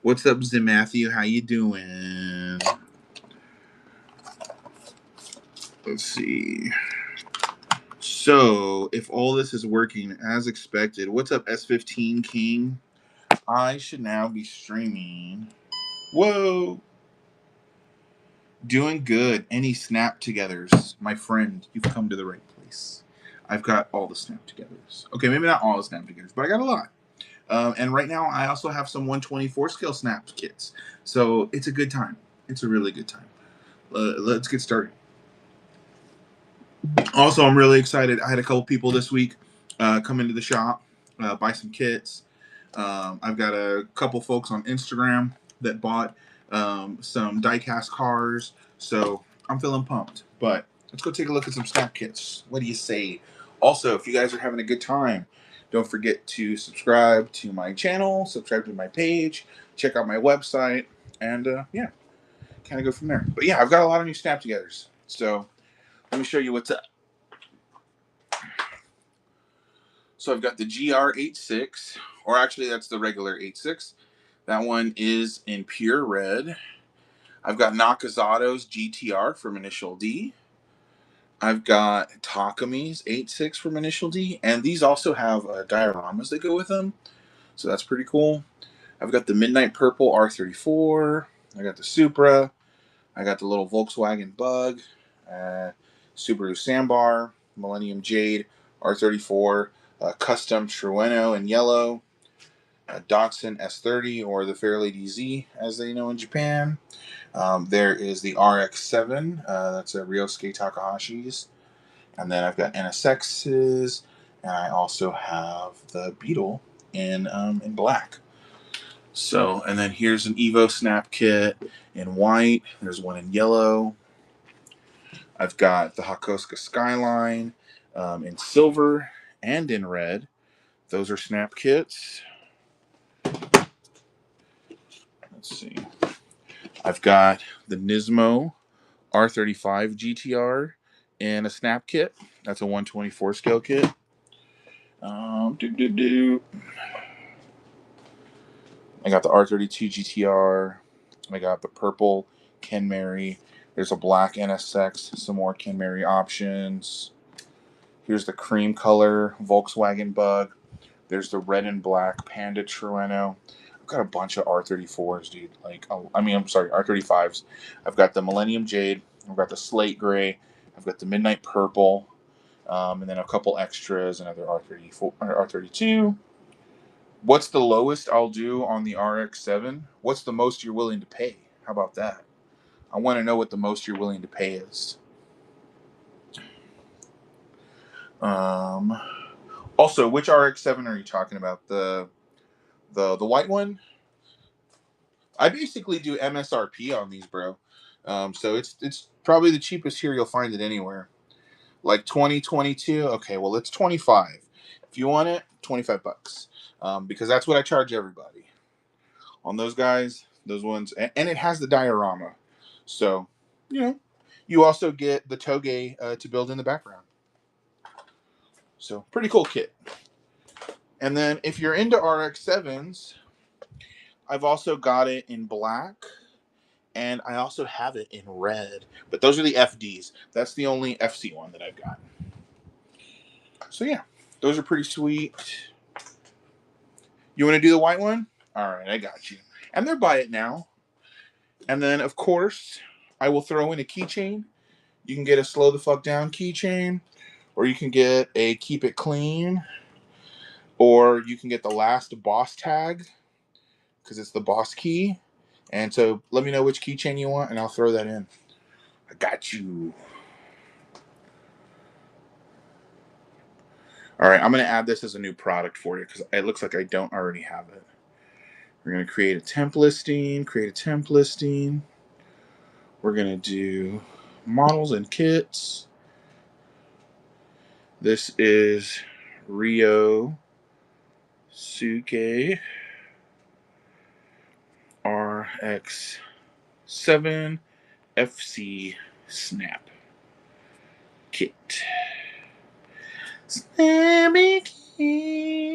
What's up, Zim Matthew? How you doing? Let's see. So, if all this is working as expected, what's up, S15 King? I should now be streaming. Whoa! Doing good. Any snap togethers? My friend, you've come to the right place. I've got all the snap togethers. Okay, maybe not all the snap togethers, but I got a lot. And right now, I also have some 124 scale snap kits. So, it's a good time. It's a really good time. Let's get started. Also, I'm really excited. I had a couple people this week come into the shop, buy some kits. I've got a couple folks on Instagram that bought some diecast cars. So I'm feeling pumped. But let's go take a look at some snap kits. What do you say? Also, if you guys are having a good time, don't forget to subscribe to my channel, subscribe to my page, check out my website, and yeah, kind of go from there. But yeah, I've got a lot of new snap togethers. So let me show you what's up. So I've got the GR86, or actually that's the regular 86. That one is in pure red. I've got Nakazato's GTR from Initial D. I've got Takami's 86 from Initial D, and these also have dioramas that go with them, so that's pretty cool. I've got the Midnight Purple R34. I got the Supra. I got the little Volkswagen Bug, Subaru Sandbar, Millennium Jade R34. Custom Trueno in yellow, Datsun S30, or the Fairlady Z, as they know in Japan. There is the RX-7, that's a Ryosuke Takahashi's. And then I've got NSX's, and I also have the Beetle in black. So, and then here's an Evo Snap kit in white. There's one in yellow. I've got the Hakosuka Skyline in silver and in red. Those are snap kits. Let's see. I've got the Nismo R35 GTR in a snap kit. That's a 124 scale kit. I got the R32 GTR. I got the purple Ken Mary. There's a black NSX. Some more Ken Mary options. Here's the cream color Volkswagen Bug. There's the red and black Panda Trueno. I've got a bunch of R34s, dude. I'm sorry, R35s. I've got the Millennium Jade. I've got the Slate Gray. I've got the Midnight Purple. And then a couple extras, another R34, R32. What's the lowest I'll do on the RX-7? What's the most you're willing to pay? How about that? I want to know what the most you're willing to pay is. Also, which RX-7 are you talking about? The white one? I basically do MSRP on these, bro. So it's probably the cheapest here you'll find it anywhere. Like 2022. Okay, well it's 25. If you want it, $25. Because that's what I charge everybody. On those guys, those ones, and it has the diorama. So, you also get the toge to build in the background. So, pretty cool kit. And then if you're into RX-7s, I've also got it in black, and I also have it in red. But those are the FDs. That's the only FC one that I've got. So yeah, those are pretty sweet. You want to do the white one? All right, I got you. And they're buy it now. And then, of course, I will throw in a keychain. You can get a slow the fuck down keychain, or you can get a keep it clean, or you can get the last boss tag, because it's the boss key. And so let me know which keychain you want, and I'll throw that in. I got you. All right, I'm going to add this as a new product for you, because it looks like I don't already have it. We're going to create a temp listing, We're going to do models and kits. This is Ryosuke RX-7 FC Snap Kit. Snappy Kit.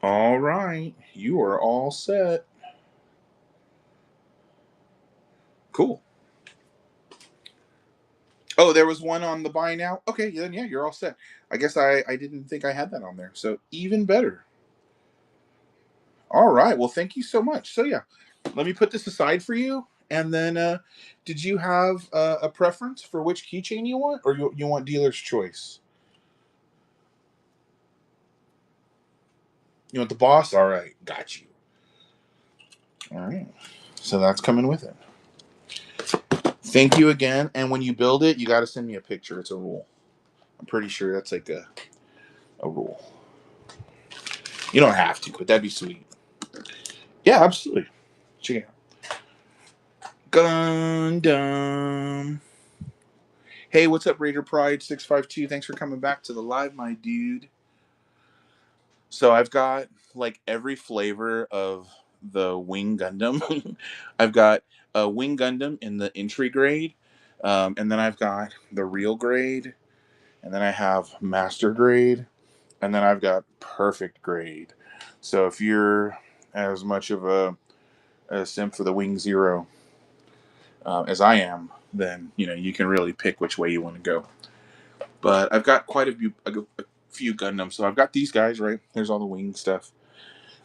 All right. You are all set. Cool. Oh, there was one on the buy now? Okay, then yeah, you're all set. I guess I didn't think I had that on there. So even better. All right. Well, thank you so much. So yeah, let me put this aside for you. And then, did you have a preference for which keychain you want, or you want dealer's choice? You want the boss? All right, got you. All right. So that's coming with it. Thank you again. And when you build it, you got to send me a picture. It's a rule. I'm pretty sure that's like a rule. You don't have to, but that'd be sweet. Yeah, absolutely. Check it out. Gundam. Hey, what's up, Raider Pride 652? Thanks for coming back to the live, my dude. So I've got like every flavor of the Wing Gundam. I've got a Wing Gundam in the entry grade, and then I've got the real grade, and then I have master grade, and then I've got perfect grade. So if you're as much of a simp for the Wing Zero as I am, then you can really pick which way you want to go. But I've got quite a few Gundams. So I've got these guys, right? There's all the wing stuff.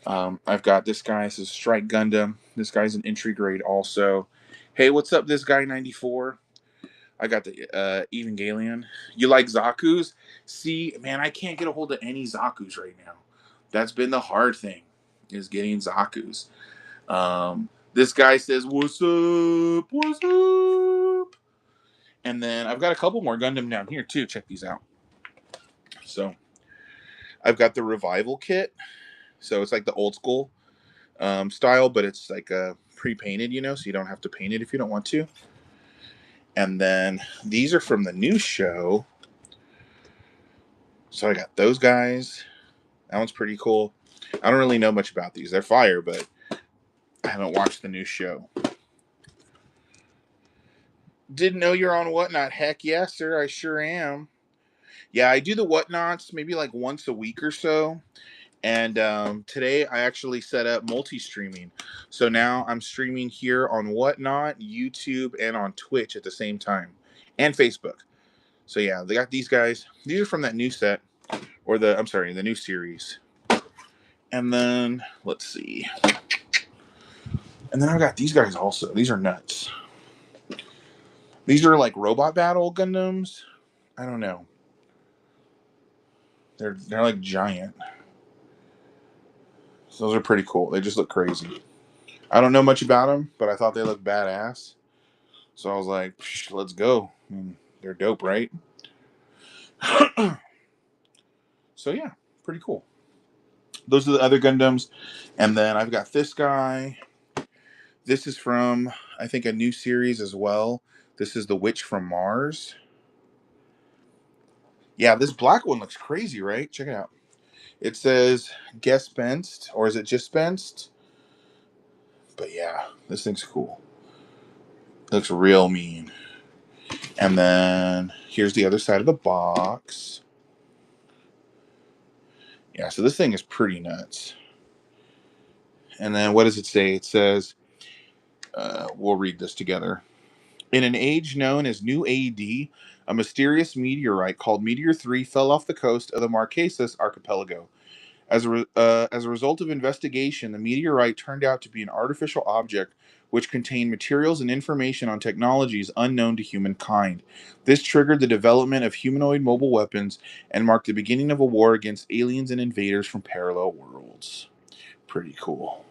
I've got this guy. This is Strike Gundam. This guy's an entry grade also. Hey, what's up, this guy 94? I got the Evangelion. You like Zaku's? See, man, I can't get a hold of any Zaku's right now. That's been the hard thing, is getting Zaku's. This guy says, "What's up? What's up?" And then I've got a couple more Gundam down here too. Check these out. So I've got the Revival kit. So it's like the old school style, but it's like pre-painted, so you don't have to paint it if you don't want to. And then these are from the new show. So I got those guys. That one's pretty cool. I don't really know much about these. They're fire, but I haven't watched the new show. Didn't know you're on Whatnot. Heck yes, sir. I sure am. Yeah, I do the Whatnots maybe like once a week or so. And today I actually set up multi-streaming. So now I'm streaming here on Whatnot, YouTube, and on Twitch at the same time. And Facebook. So yeah, they got these guys. These are from that new set. Or the new series. And then, let's see. And then I've got these guys also. These are nuts. These are like robot battle Gundams. I don't know. They're like giant. So those are pretty cool. They just look crazy. I don't know much about them, but I thought they looked badass. So I was like, let's go. I mean, they're dope, right? So yeah, pretty cool. Those are the other Gundams. And then I've got this guy. This is from, I think, a new series as well. This is the Witch from Mars. Yeah, this black one looks crazy, right? Check it out. It says guest benched, or is it just benched? But yeah, this thing's cool. It looks real mean. And then here's the other side of the box. Yeah, so this thing is pretty nuts. And then what does it say? It says, we'll read this together. In an age known as New AD, a mysterious meteorite called Meteor 3 fell off the coast of the Marquesas archipelago. As a result of investigation, the meteorite turned out to be an artificial object which contained materials and information on technologies unknown to humankind. This triggered the development of humanoid mobile weapons and marked the beginning of a war against aliens and invaders from parallel worlds. Pretty cool.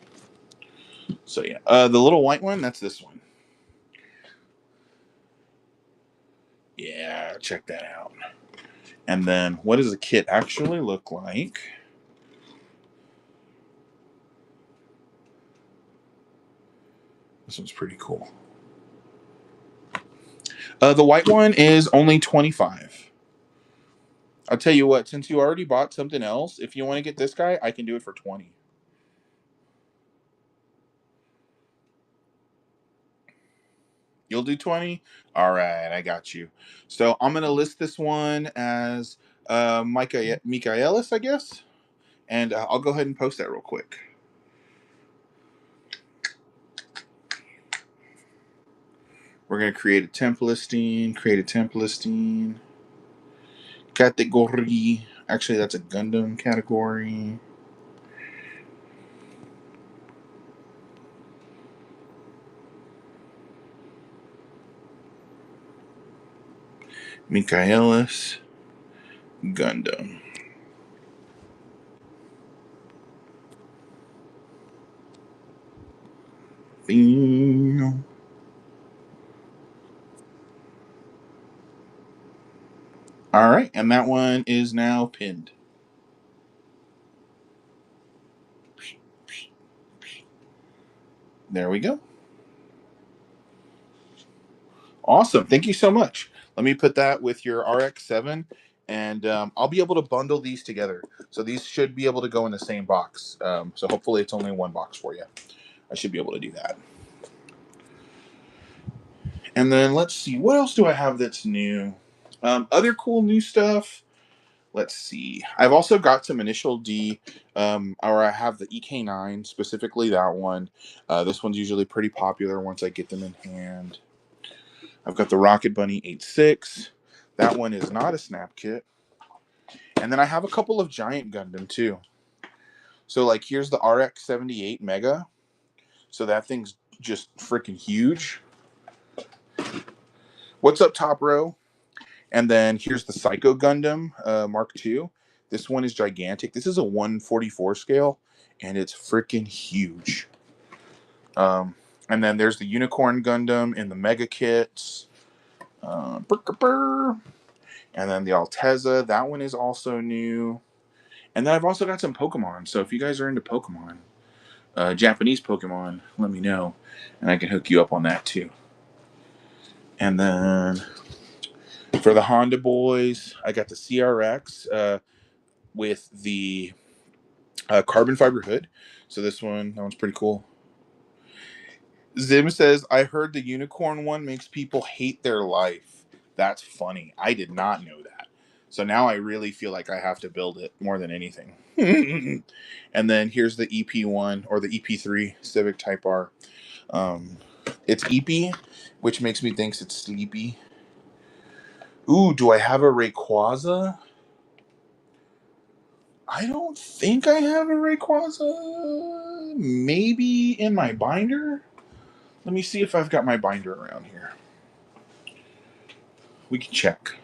So yeah, the little white one, that's this one. Yeah, check that out. And then, what does the kit actually look like? This one's pretty cool. The white one is only 25. I'll tell you what, since you already bought something else, if you want to get this guy, I can do it for 20. You'll do 20? All right, I got you. So I'm going to list this one as Michaelis, I guess. and I'll go ahead and post that real quick. We're going to create a temp listing, category. Actually, that's a Gundam category. Michaelis Gundam. Bing. All right, and that one is now pinned. There we go. Awesome. Thank you so much. Let me put that with your RX-7, and I'll be able to bundle these together. So these should be able to go in the same box. So hopefully it's only one box for you. I should be able to do that. And then let's see, what else do I have that's new? Other cool new stuff. Let's see. I've also got some Initial D, or I have the EK9, specifically that one. This one's usually pretty popular once I get them in hand. I've got the Rocket Bunny 8.6. That one is not a snap kit. And then I have a couple of Giant Gundam too. So like here's the RX-78 Mega. So that thing's just freaking huge. What's up, top row? And then here's the Psycho Gundam Mark II. This one is gigantic. This is a 144 scale, and it's freaking huge. And then there's the Unicorn Gundam in the Mega Kits. And then the Alteza. That one is also new. And then I've also got some Pokemon. So if you guys are into Pokemon, Japanese Pokemon, let me know. And I can hook you up on that too. And then for the Honda boys, I got the CRX with the carbon fiber hood. So that one's pretty cool. Zim says, I heard the unicorn one makes people hate their life. That's funny. I did not know that. So now I really feel like I have to build it more than anything. And then here's the EP1 or the EP3 Civic Type R. It's EP, which makes me think it's sleepy. Ooh, do I have a Rayquaza? I don't think I have a Rayquaza. Maybe in my binder? Let me see if I've got my binder around here. We can check.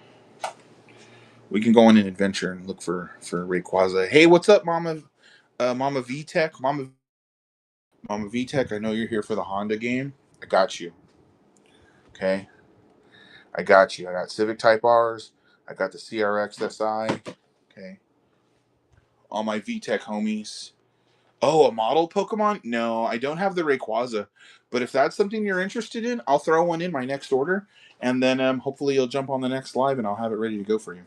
We can go on an adventure and look for Rayquaza. Hey, what's up, Mama VTech? Mama VTech, I know you're here for the Honda game. I got you. Okay? I got you. I got Civic Type R's. I got the CRX SI. Okay? All my VTech homies. Oh, a model Pokemon? No, I don't have the Rayquaza. But if that's something you're interested in, I'll throw one in my next order. And then hopefully you'll jump on the next live and I'll have it ready to go for you.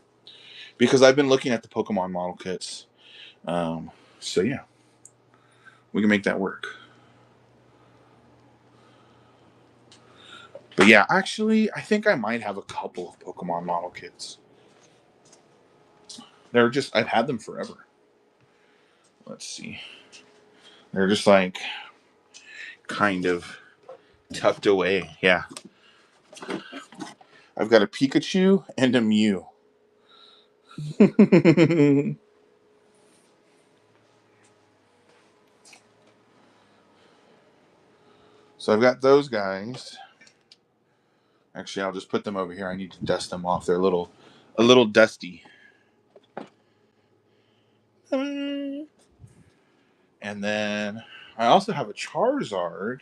Because I've been looking at the Pokemon model kits. So yeah, we can make that work. But yeah, actually, I think I might have a couple of Pokemon model kits. I've had them forever. Let's see. They're just like kind of tucked away. Yeah. I've got a Pikachu and a Mew. So I've got those guys. Actually, I'll just put them over here. I need to dust them off. They're a little dusty. And then I also have a Charizard.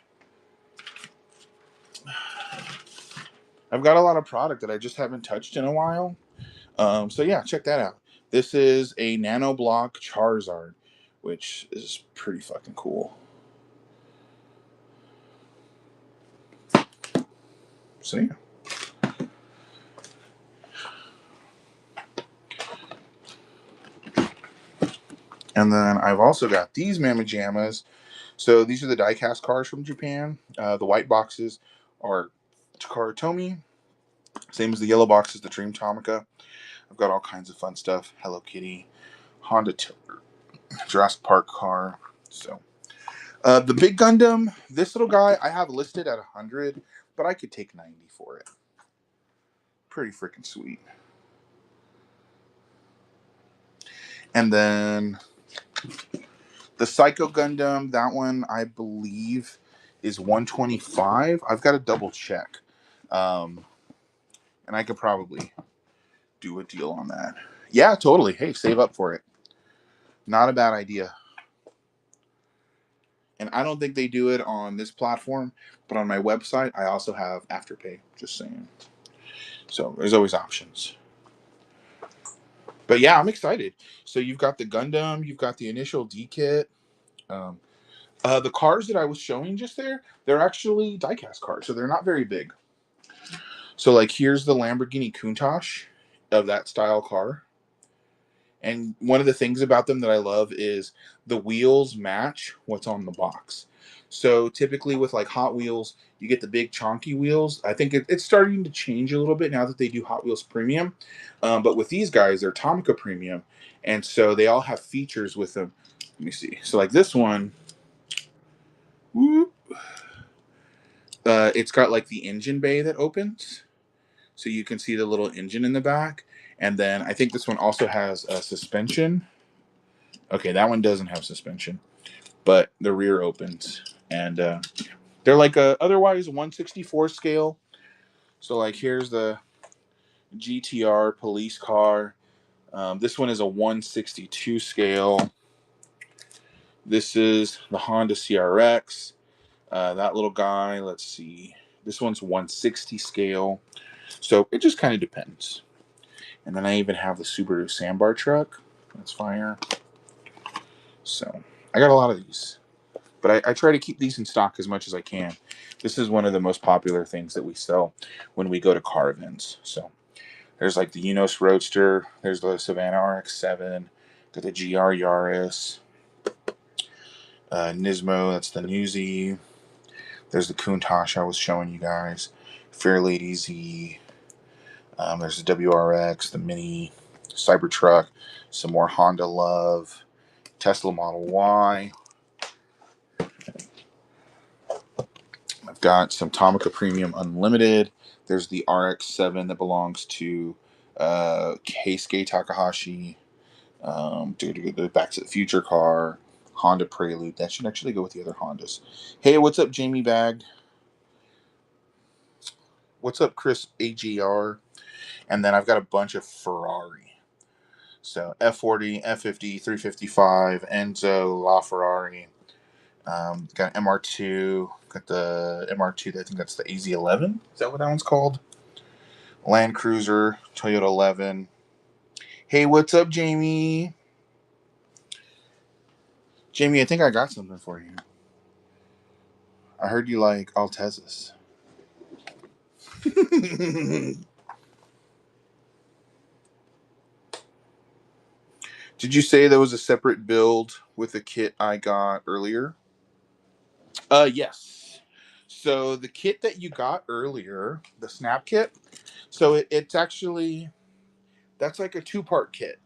I've got a lot of product that I just haven't touched in a while. So yeah, check that out. This is a Nano Block Charizard, which is pretty fucking cool. So yeah. And then I've also got these Mamma Jammas. So these are the die-cast cars from Japan. The white boxes are Takara Tomy. Same as the yellow boxes, the Dream Tomica. I've got all kinds of fun stuff. Hello Kitty, Honda Tiller. Jurassic Park car. So the big Gundam, this little guy, I have listed at 100, but I could take 90 for it. Pretty freaking sweet. And then the Psycho Gundam, that one I believe is 125. I've got to double check. And I could probably do a deal on that. Yeah, totally. Hey, save up for it. Not a bad idea. And I don't think they do it on this platform, but on my website, I also have Afterpay. Just saying. So there's always options. But yeah, I'm excited. So you've got the Gundam, you've got the initial D kit. Um, the cars that I was showing just there, they're actually diecast cars, so they're not very big. So like here's the Lamborghini Countach of that style car. And one of the things about them that I love is the wheels match what's on the box. So typically with like Hot Wheels, you get the big chonky wheels. I think it's starting to change a little bit now that they do Hot Wheels Premium. But with these guys, they're Tomica Premium. And so they all have features with them. Let me see. So like this one, whoop, it's got like the engine bay that opens. So you can see the little engine in the back. And then I think this one also has a suspension. Okay, that one doesn't have suspension, but the rear opens. And they're like a otherwise 164 scale. So like here's the GTR police car. This one is a 162 scale. This is the Honda CRX. That little guy, let's see. This one's 160 scale. So it just kind of depends. And then I even have the Subaru Sandbar truck. That's fire. So I got a lot of these. But I try to keep these in stock as much as I can. This is one of the most popular things that we sell when we go to car events. So there's like the Unos Roadster. There's the Savannah RX-7. Got the GR Yaris. Nismo, that's the Newsy. There's the Countach I was showing you guys. Fairlady Z. There's the WRX, the Mini, Cybertruck, some more Honda Love, Tesla Model Y. I've got some Tomica Premium Unlimited. There's the RX-7 that belongs to Keisuke Takahashi. The Back to the Future car. Honda Prelude. That should actually go with the other Hondas. Hey, what's up, Jamie Bag? What's up, Chris AGR? And then I've got a bunch of Ferrari. So F40, F50, 355, Enzo, LaFerrari. Got MR2. Got the MR2. I think that's the AZ11. Is that what that one's called? Land Cruiser, Toyota 11. Hey, what's up, Jamie? Jamie, I think I got something for you. I heard you like Altezas. Did you say there was a separate build with the kit I got earlier? Yes. So the kit that you got earlier, the Snap kit, so it's actually, that's like a two-part kit.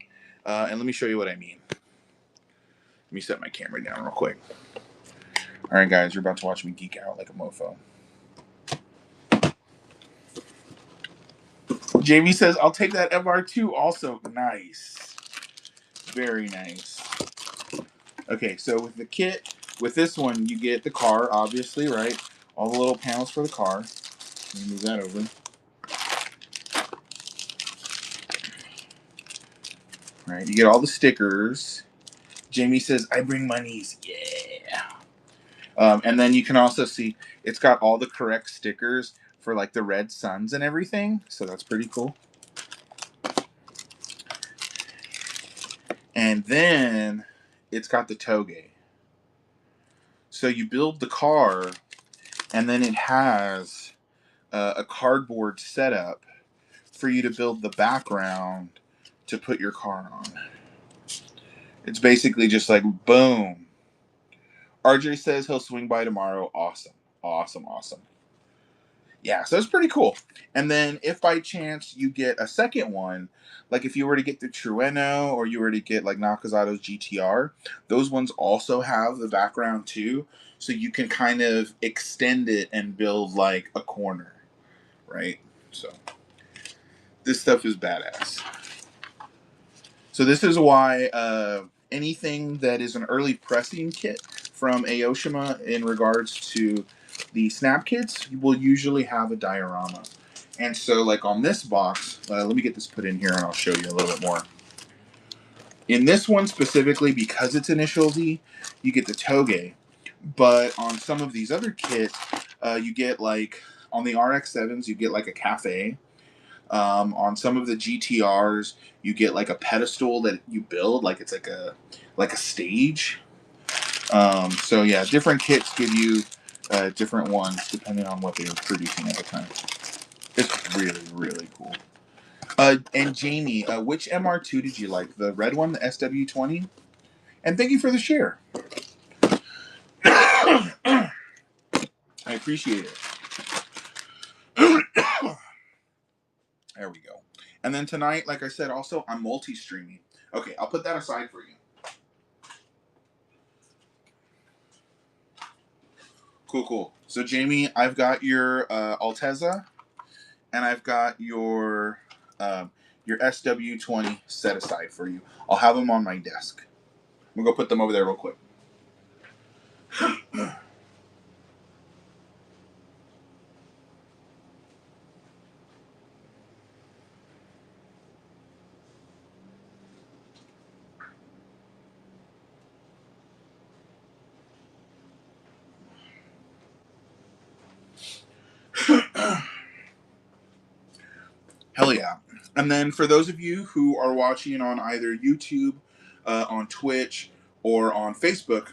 And let me show you what I mean. Let me set my camera down real quick. All right, guys, you're about to watch me geek out like a mofo. Jamie says, I'll take that MR2 also. Nice. Very nice. Okay, so with the kit, with this one, you get the car, obviously, right? All the little panels for the car. Let me move that over. All right, you get all the stickers. Jamie says, I bring monies. Yeah. And then you can also see it's got all the correct stickers for like the red suns and everything. So that's pretty cool. And then it's got the toge. So you build the car, and then it has a cardboard setup for you to build the background to put your car on. It's basically just like boom. RJ says he'll swing by tomorrow. Awesome. Awesome. Awesome. Yeah, so it's pretty cool. And then if by chance you get a second one, like if you were to get the Trueno or you were to get like Nakazato's GTR, those ones also have the background too. So you can kind of extend it and build like a corner, right? So this stuff is badass. So this is why anything that is an early pressing kit from Aoshima in regards to the snap kits will usually have a diorama. And so like on this box, let me get this put in here and I'll show you a little bit more. In this one specifically, because it's initial D, you get the Toge. But on some of these other kits, you get like, on the RX-7s, you get like a cafe. On some of the GTRs, you get like a pedestal that you build, like it's like a stage. So yeah, different kits give you different ones depending on what they're producing at the time. It's really really cool. And Jamie, which MR2 did you like? The red one, the SW20? And thank you for the share. I appreciate it. There we go. And then tonight, like I said, also I'm multi-streaming. Okay, I'll put that aside for you. Cool, cool. So Jamie, I've got your Altezza, and I've got your SW20 set aside for you. I'll have them on my desk. I'm gonna go put them over there real quick. Hell yeah. And then for those of you who are watching on either YouTube, on Twitch, or on Facebook,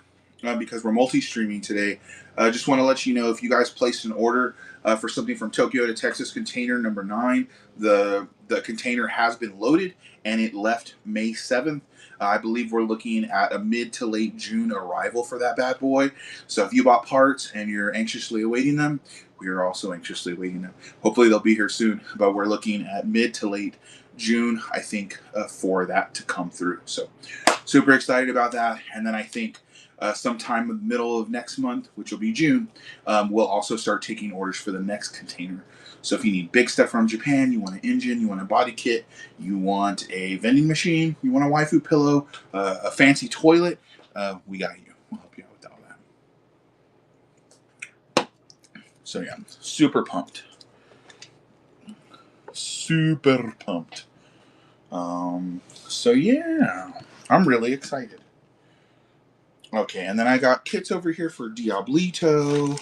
because we're multi-streaming today, I just want to let you know if you guys placed an order for something from Tokyo to Texas container number 9, the container has been loaded and it left May 7th. I believe we're looking at a mid to late June arrival for that bad boy. So if you bought parts and you're anxiously awaiting them, we are also anxiously awaiting them. Hopefully they'll be here soon, but we're looking at mid to late June, I think, for that to come through. So super excited about that. And then I think sometime in the middle of next month, which will be June, we'll also start taking orders for the next container. So if you need big stuff from Japan, you want an engine, you want a body kit, you want a vending machine, you want a waifu pillow, a fancy toilet, we got you. We'll help you out with all that. So yeah, super pumped. Super pumped. So yeah, I'm really excited. Okay, and then I got kits over here for Diablito.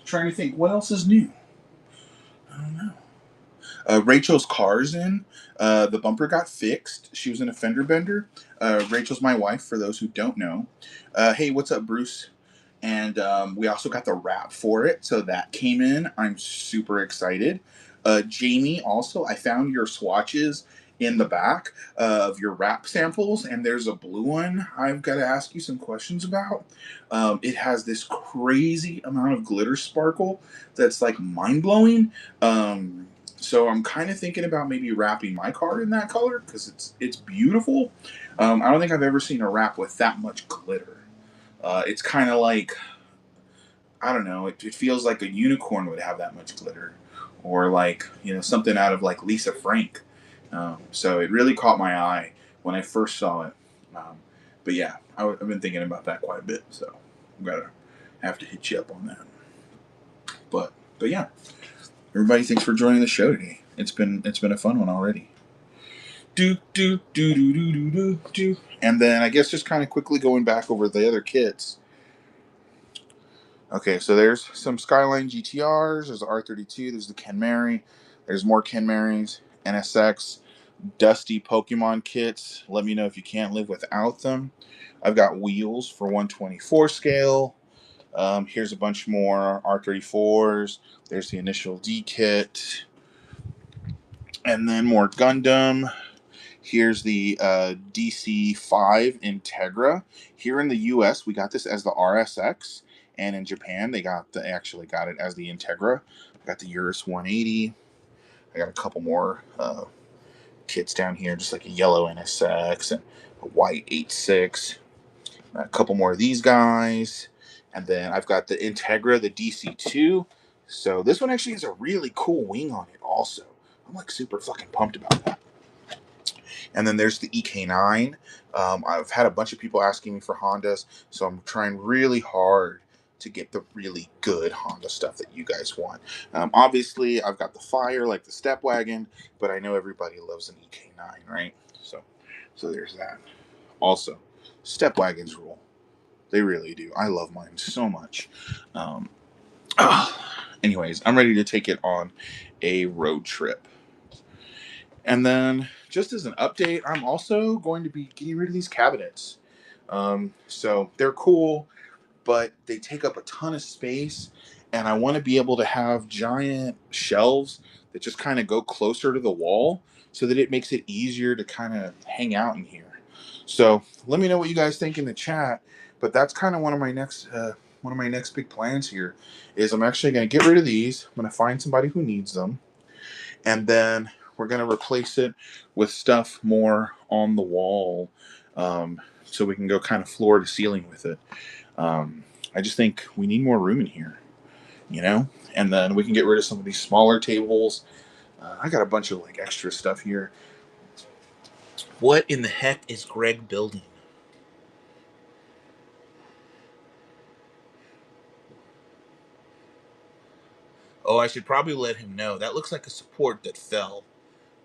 Trying to think what else is new. I don't know. Rachel's car's in. The bumper got fixed. She was in a fender bender. Rachel's my wife, for those who don't know. Hey, what's up, Bruce? And we also got the wrap for it, so that came in. I'm super excited. Jamie, also, I found your swatches in the back of your wrap samples, and there's a blue one I've got to ask you some questions about. It has this crazy amount of glitter sparkle that's like mind blowing. So I'm kind of thinking about maybe wrapping my car in that color because it's beautiful. I don't think I've ever seen a wrap with that much glitter. It's kind of like, I don't know, it feels like a unicorn would have that much glitter, or like, you know, something out of like Lisa Frank. So it really caught my eye when I first saw it. But yeah, I've been thinking about that quite a bit, so I'm gonna have to hit you up on that. But yeah, everybody, thanks for joining the show today. It's been a fun one already. Do do do do do do do do. And then I guess just kind of quickly going back over the other kits. Okay, so there's some Skyline GTRs. There's the R32. There's the Ken Mary. There's more Ken Marys. NSX. Dusty Pokemon kits. Let me know if you can't live without them. I've got wheels for 124 scale. Here's a bunch more R34s. There's the initial D kit. And then more Gundam. Here's the DC5 Integra. Here in the US, we got this as the RSX. And in Japan, they actually got it as the Integra. I got the Urus 180. I got a couple more kits down here, just like a yellow NSX and a white 86. A couple more of these guys. And then I've got the Integra, the DC2. So this one actually has a really cool wing on it also. I'm like super fucking pumped about that. And then there's the EK9. I've had a bunch of people asking me for Hondas, so I'm trying really hard to get the really good Honda stuff that you guys want. Obviously, I've got the Fire, like the Step Wagon, but I know everybody loves an EK9, right? So there's that. Also, Step Wagons rule. They really do. I love mine so much. Um, Anyways, I'm ready to take it on a road trip. And then, just as an update, I'm also going to be getting rid of these cabinets. So they're cool, but they take up a ton of space, and I want to be able to have giant shelves that just kind of go closer to the wall so that it makes it easier to kind of hang out in here. So let me know what you guys think in the chat. But that's kind of one of my next big plans here. Is I'm actually going to get rid of these. I'm going to find somebody who needs them, and then we're going to replace it with stuff more on the wall, so we can go kind of floor to ceiling with it. I just think we need more room in here, you know? And then we can get rid of some of these smaller tables. I got a bunch of like extra stuff here. What in the heck is Greg building? Oh, I should probably let him know. That looks like a support that fell.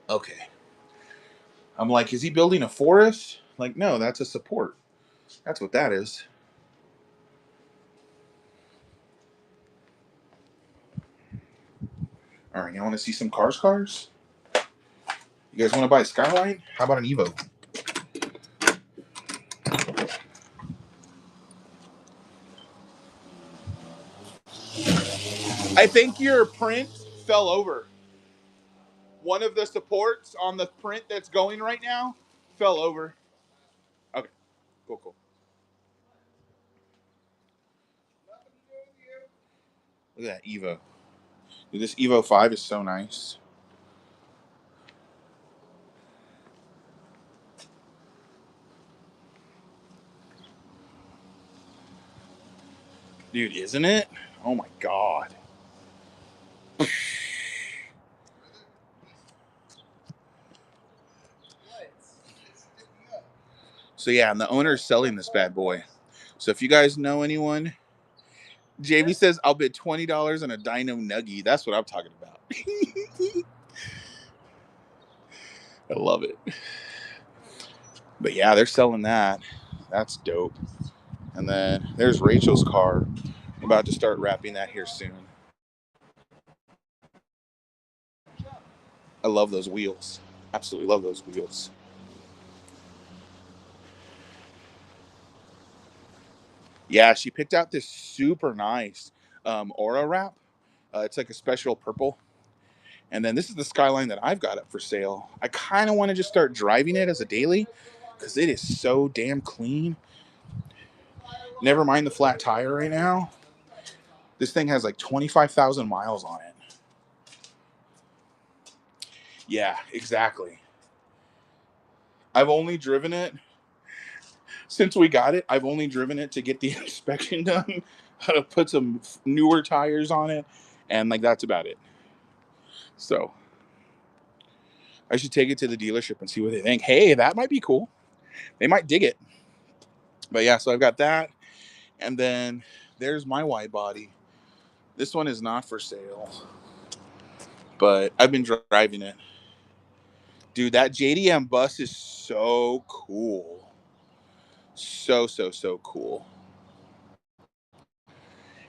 Okay. I'm like, is he building a forest? Like, no, that's a support. That's what that is. All right, you want to see some cars? You guys want to buy a Skyline? How about an Evo? I think your print fell over. One of the supports on the print that's going right now fell over. Okay, cool. Look at that Evo. Dude, this Evo 5 is so nice. Dude, isn't it? Oh my god. So yeah, and the owner's selling this bad boy. So if you guys know anyone, JB says I'll bid $20 on a Dino Nuggie. That's what I'm talking about. I love it. But yeah, they're selling that. That's dope. And then there's Rachel's car. I'm about to start wrapping that here soon. I love those wheels. Absolutely love those wheels. Yeah, she picked out this super nice Aura wrap. It's like a special purple. And then this is the Skyline that I've got up for sale. I kind of want to just start driving it as a daily because it is so damn clean. Never mind the flat tire right now. This thing has like 25,000 miles on it. Yeah, exactly. I've only driven it since we got it. I've only driven it to get the inspection done, to put some newer tires on it, and like that's about it. So I should take it to the dealership and see what they think. Hey, that might be cool. They might dig it. But yeah, so I've got that. And then there's my wide body. This one is not for sale, but I've been driving it. Dude, that JDM bus is so cool. So cool.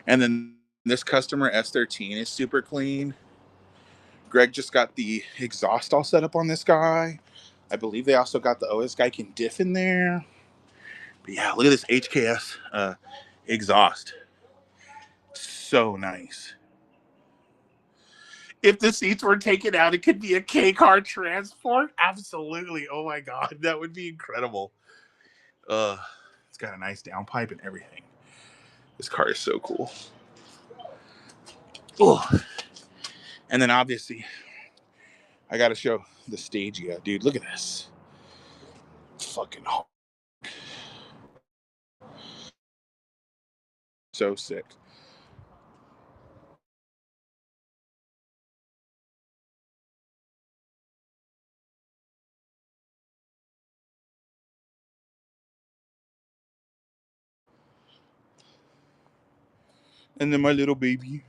And then this customer S13 is super clean. Greg just got the exhaust all set up on this guy. I believe they also got the OS Geiken diff in there. But yeah, look at this HKS exhaust. So nice. If the seats were taken out, it could be a K car transport. Absolutely. Oh my god, that would be incredible. It's got a nice downpipe and everything. This car is so cool. Oh, and then obviously I got to show the Stagia, dude. Look at this, fucking so sick. And then my little baby.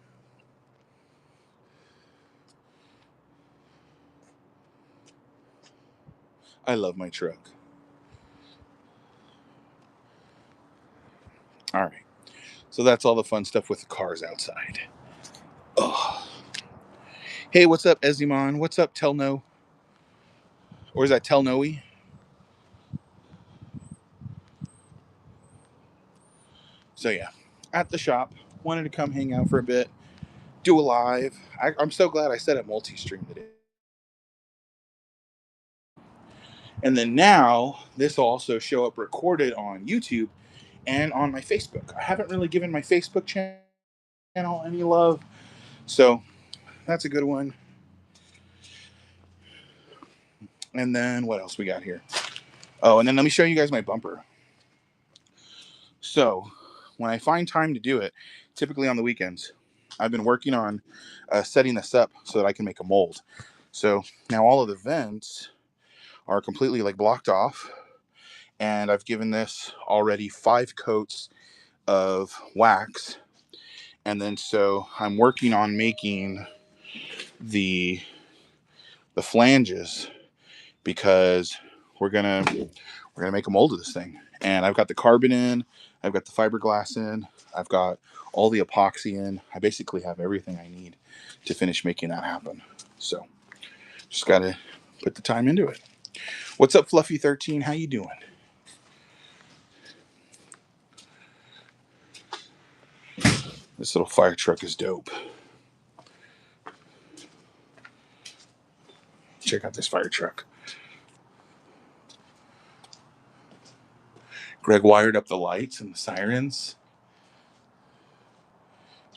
I love my truck. All right. So that's all the fun stuff with the cars outside. Oh. Hey, what's up, Ezimon? What's up, Telno? Or is that Telnoe? So yeah, at the shop. Wanted to come hang out for a bit, do a live. I'm so glad I set up multi-stream today. And then now this will also show up recorded on YouTube and on my Facebook. I haven't really given my Facebook channel any love, so that's a good one. And then what else we got here? Oh, and then let me show you guys my bumper. So when I find time to do it, typically on the weekends, I've been working on setting this up so that I can make a mold. So now all of the vents are completely like blocked off, and I've given this already 5 coats of wax. And then so I'm working on making the flanges, because we're gonna make a mold of this thing. And I've got the carbon in, I've got the fiberglass in, I've got all the epoxy in. I basically have everything I need to finish making that happen. So just gotta put the time into it. What's up, Fluffy 13? How you doing? This little fire truck is dope. Check out this fire truck. Greg wired up the lights and the sirens.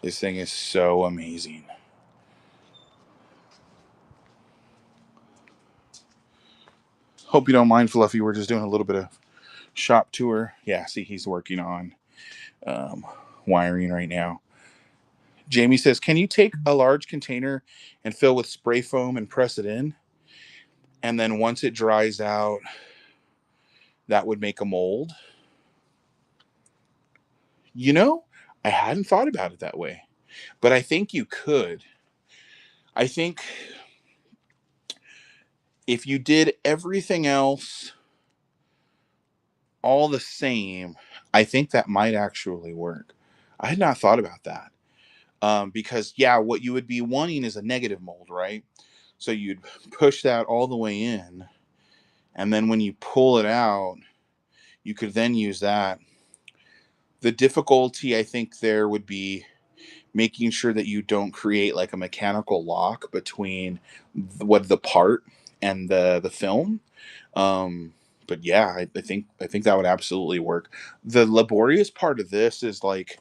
This thing is so amazing. Hope you don't mind, Fluffy. We're just doing a little bit of shop tour. Yeah, see, he's working on wiring right now. Jamie says, can you take a large container and fill with spray foam and press it in? And then once it dries out, that would make a mold. You know, I hadn't thought about it that way, but I think you could. I think if you did everything else all the same, I think that might actually work. I had not thought about that. Because, yeah, what you would be wanting is a negative mold, right? So you'd push that all the way in, and then when you pull it out, you could then use that. The difficulty, I think, there would be making sure that you don't create like a mechanical lock between the part and the film. Um, but yeah, I think that would absolutely work. The laborious part of this is like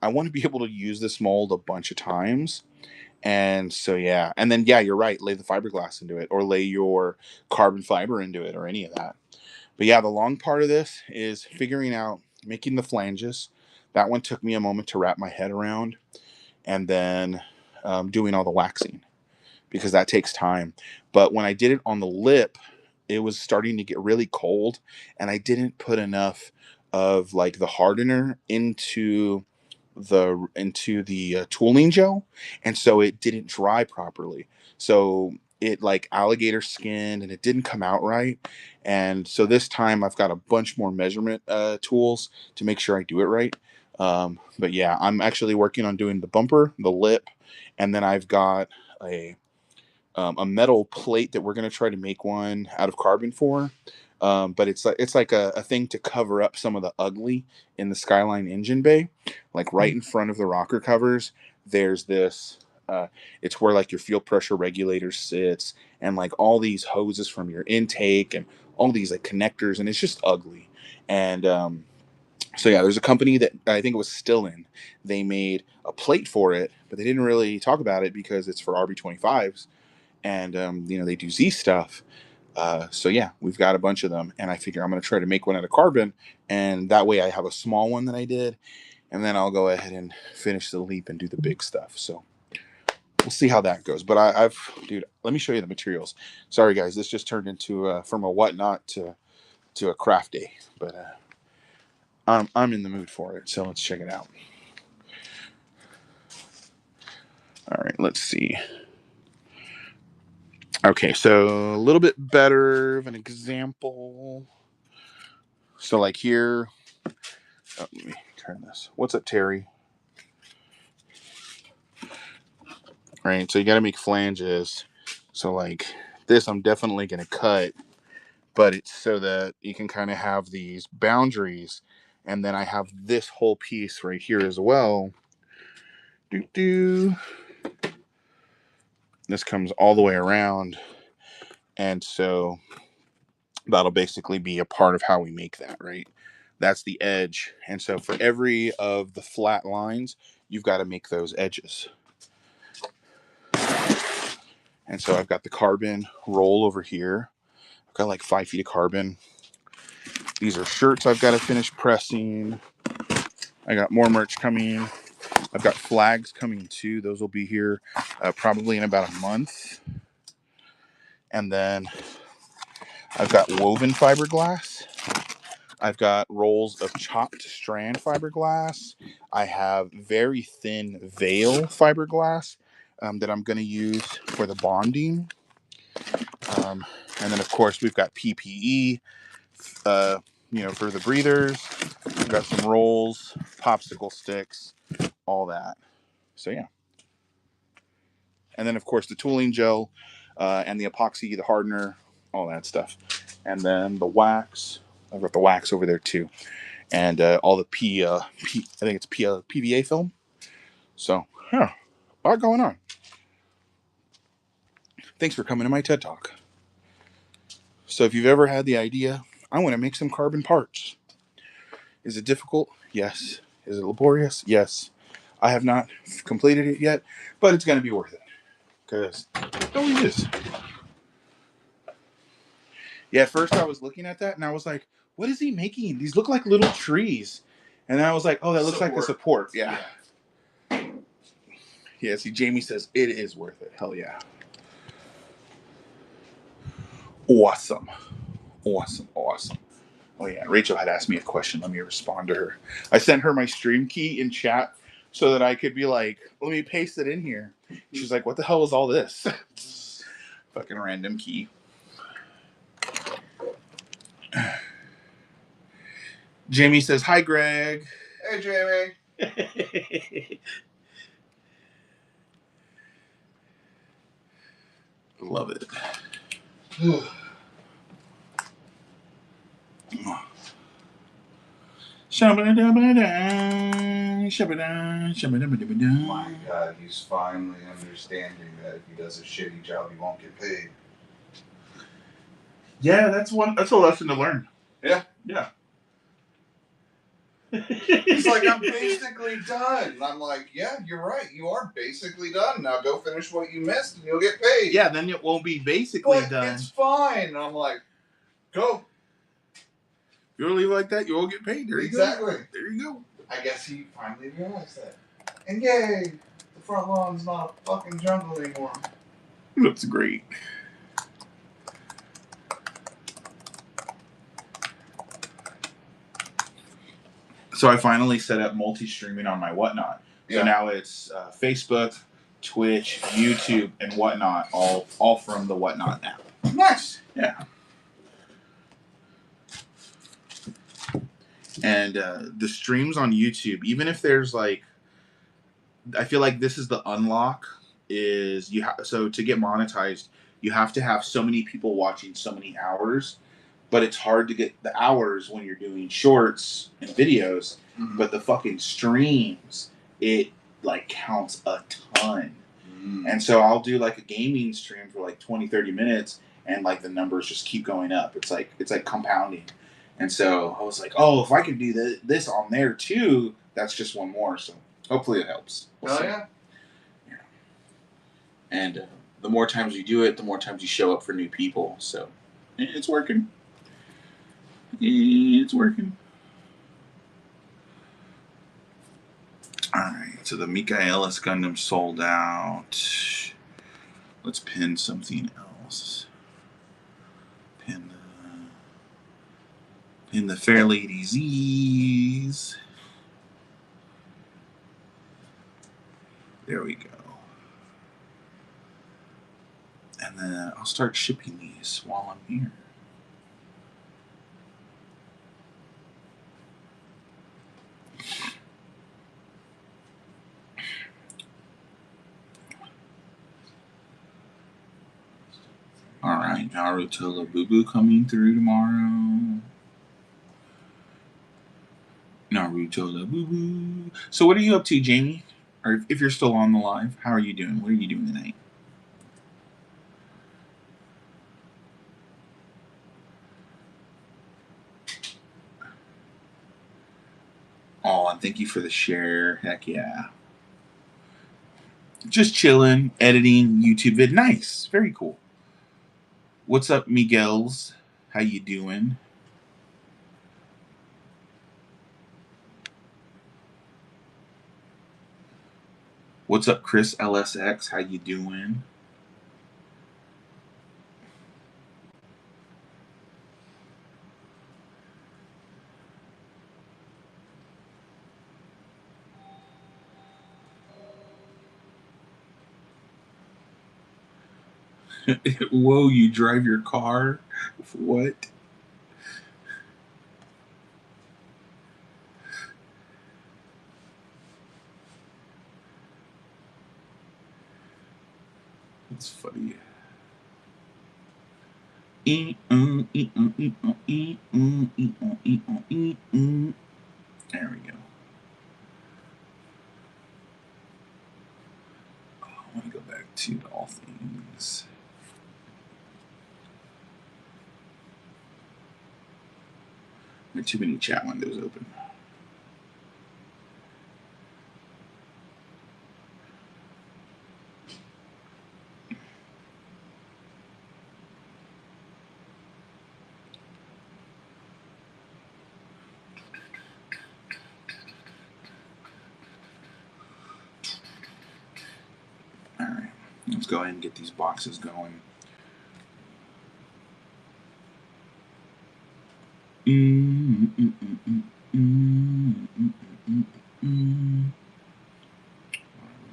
I want to be able to use this mold a bunch of times. And so yeah, and then yeah, you're right. Lay the fiberglass into it, or lay your carbon fiber into it, or any of that. But yeah, the long part of this is figuring out making the flanges. That one took me a moment to wrap my head around, and then doing all the waxing, because that takes time. But when I did it on the lip, it was starting to get really cold, and I didn't put enough of like the hardener into the tooling gel, and so it didn't dry properly. So it like alligator skinned, and it didn't come out right. And so this time I've got a bunch more measurement tools to make sure I do it right. But yeah, I'm actually working on doing the bumper, the lip, and then I've got a a metal plate that we're going to try to make one out of carbon for. But it's like a thing to cover up some of the ugly in the Skyline engine bay, like right in front of the rocker covers. There's this. It's where like your fuel pressure regulator sits, and like all these hoses from your intake, and all these like connectors, and it's just ugly. And So yeah, there's a company that I think it was still in. They made a plate for it, but they didn't really talk about it because it's for RB25s, and they do Z stuff. So yeah, we've got a bunch of them, and I figure I'm going to try to make one out of carbon, and that way I have a small one that I did, and then I'll go ahead and finish the leap and do the big stuff. So we'll see how that goes. But dude, let me show you the materials. Sorry guys, this just turned into from a whatnot to a craft day, but I'm in the mood for it. So let's check it out. All right, let's see. Okay, so a little bit better of an example. So like here, let me turn this. What's up, Terry? Right, so you got to make flanges. So like this, I'm definitely going to cut, but it's so that you can kind of have these boundaries. And then I have this whole piece right here as well. This comes all the way around. And so that'll basically be a part of how we make that, right? That's the edge. And so for every of the flat lines, you've got to make those edges. And so I've got the carbon roll over here. I've got like 5 feet of carbon. These are shirts I've got to finish pressing. I got more merch coming. I've got flags coming too. Those will be here probably in about a month. And then I've got woven fiberglass. I've got rolls of chopped strand fiberglass. I have very thin veil fiberglass that I'm going to use for the bonding. And then, of course, we've got PPE, for the breathers. We've got some rolls, popsicle sticks, all that. So, yeah. And then, of course, the tooling gel and the epoxy, the hardener, all that stuff. And then the wax. I've got the wax over there, too. And all the I think it's PVA film. So, yeah, a lot going on. Thanks for coming to my TED Talk. So if you've ever had the idea, I want to make some carbon parts. Is it difficult? Yes. Is it laborious? Yes. I have not completed it yet, but it's going to be worth it. Because it always is. Yeah, at first I was looking at that and I was like, what is he making? These look like little trees. And then I was like, oh, that looks like a support. Yeah. Yeah, see, Jamie says it is worth it. Hell yeah. Awesome. Oh yeah, Rachel had asked me a question. Let me respond to her. I sent her my stream key in chat so that I could be like, let me paste it in here. She's like, what the hell is all this? Fucking random key. Jamie says, hi, Greg. Hey, Jamie. Love it. My God, he's finally understanding that if he does a shitty job, he won't get paid. Yeah, that's a lesson to learn. Yeah. He's like, I'm basically done. And I'm like, yeah, you're right. You are basically done. Now go finish what you missed and you'll get paid. Yeah, then it won't be basically but done. It's fine. And I'm like, go. If you don't leave like that, you won't get paid. There exactly. There you go. I guess he finally realized that. And yay, the front lawn's not a fucking jungle anymore. Looks great. So I finally set up multi-streaming on my Whatnot. So now it's Facebook, Twitch, YouTube, and Whatnot, all from the Whatnot app. Nice. Yeah. And the streams on YouTube, even if there's like, I feel like this is the unlock. Is so to get monetized, you have to have so many people watching so many hours. But it's hard to get the hours when you're doing shorts and videos. Mm-hmm. But the fucking streams, it like counts a ton. Mm. And so I'll do like a gaming stream for like 20, 30 minutes and like the numbers just keep going up. It's like compounding. And so I was like, oh, if I could do this on there too, that's just one more. So hopefully it helps. We'll see. Yeah. And the more times you do it, the more times you show up for new people. So it's working. It's working. Alright, so the Michaelis Gundam sold out. Let's pin something else. Pin the Fair Lady Z's. There we go. And then I'll start shipping these while I'm here. Alright, Naruto Labubu coming through tomorrow. Naruto Labubu. So what are you up to, Jamie? Or if you're still on the live, how are you doing? What are you doing tonight? Oh, and thank you for the share. Heck yeah. Just chilling, editing YouTube vid. Nice. Very cool. What's up, Miguel's? How you doing? What's up, Chris LSX? How you doing? Whoa, you drive your car? What? That's funny. There we go. Oh, I want to go back to all things. There are too many chat windows open. Alright, let's go ahead and get these boxes going. We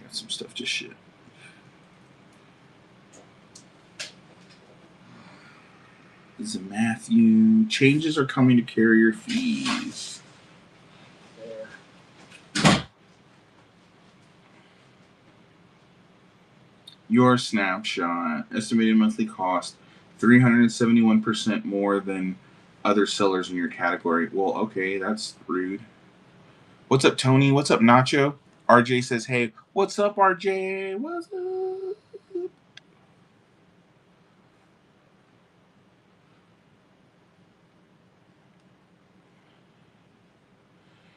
got some stuff to ship. This is Matthew. Changes are coming to carrier fees. Your snapshot. Estimated monthly cost 371% more than other sellers in your category. Well, okay, that's rude. What's up, Tony? What's up, Nacho? RJ says, hey, what's up, RJ? What's up?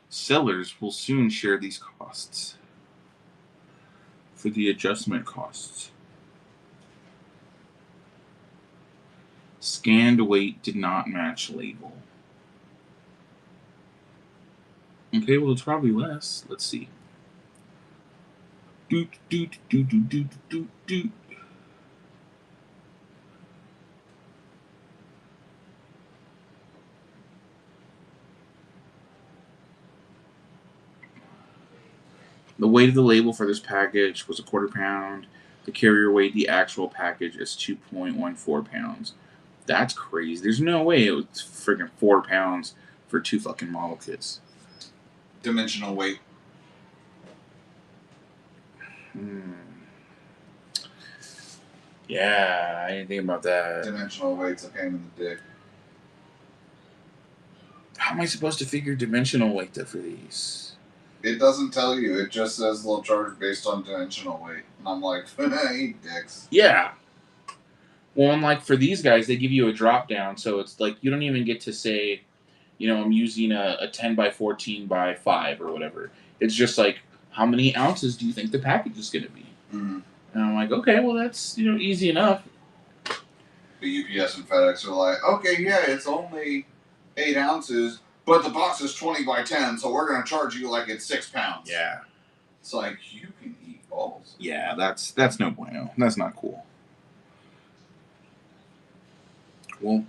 Sellers will soon share these costs for the adjustment costs. Scanned weight did not match label. Okay, well, it's probably less. Let's see. Doot, doot, doot, doot, doot, doot, doot. The weight of the label for this package was a quarter pound. The carrier weight, the actual package, is 2.14 pounds. That's crazy. There's no way it was freaking 4 pounds for 2 fucking model kits. Dimensional weight. Yeah, I didn't think about that. Dimensional weight's a pain in the dick. How am I supposed to figure dimensional weight though for these? It doesn't tell you. It just says they'll charge based on dimensional weight. And I'm like, eat dicks. Yeah. Well, and like for these guys, they give you a drop down, so it's like you don't even get to say I'm using a 10 by 14 by 5 or whatever. It's just like, how many ounces do you think the package is going to be? Mm-hmm. And I'm like, okay, well, that's, easy enough. The UPS and FedEx are like, okay, yeah, it's only 8 ounces, but the box is 20 by 10, so we're going to charge you like it's 6 pounds. Yeah. It's like, you can eat balls. Yeah, that's no bueno. That's not cool. Well,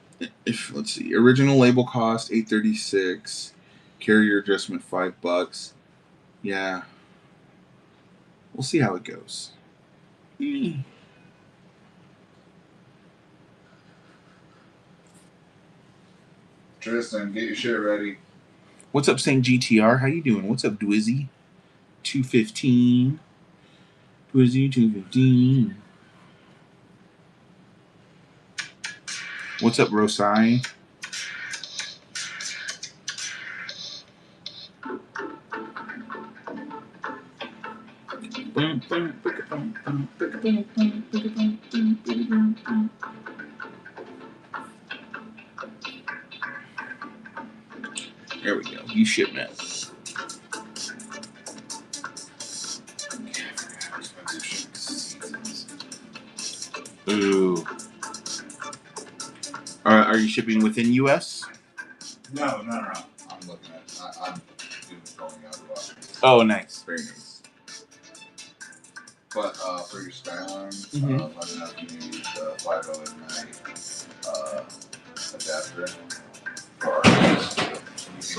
let's see, original label cost $8.36, carrier adjustment $5. Yeah, we'll see how it goes. Tristan, get your shit ready. What's up, Saint GTR? How you doing? What's up, Dwizzy? 215. Dwizzy 215. What's up, Rosai? There we go. You shipment. Ooh. Are you shipping within U.S.? No. I'm looking at. I'm doing going out as well. Oh, nice. Very nice. But for your Skyline, let me know if you need the 50 Ignite adapter. For our case, you can use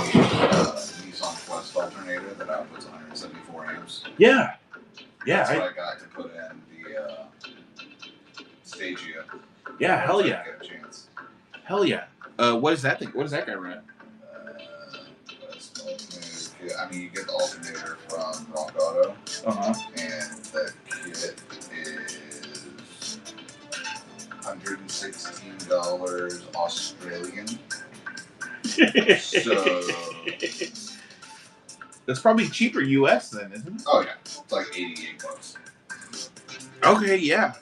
Nissan Quest alternator that outputs 174 amps. Yeah. That's what I got to put in the Stagia. Yeah, hell yeah. Get a chance. Hell yeah. What is that thing? What does that guy run? I mean, you get the alternator from Rock Auto. And the kit is $116 Australian. So that's probably cheaper US then, isn't it? Oh yeah, it's like $88. Okay, yeah.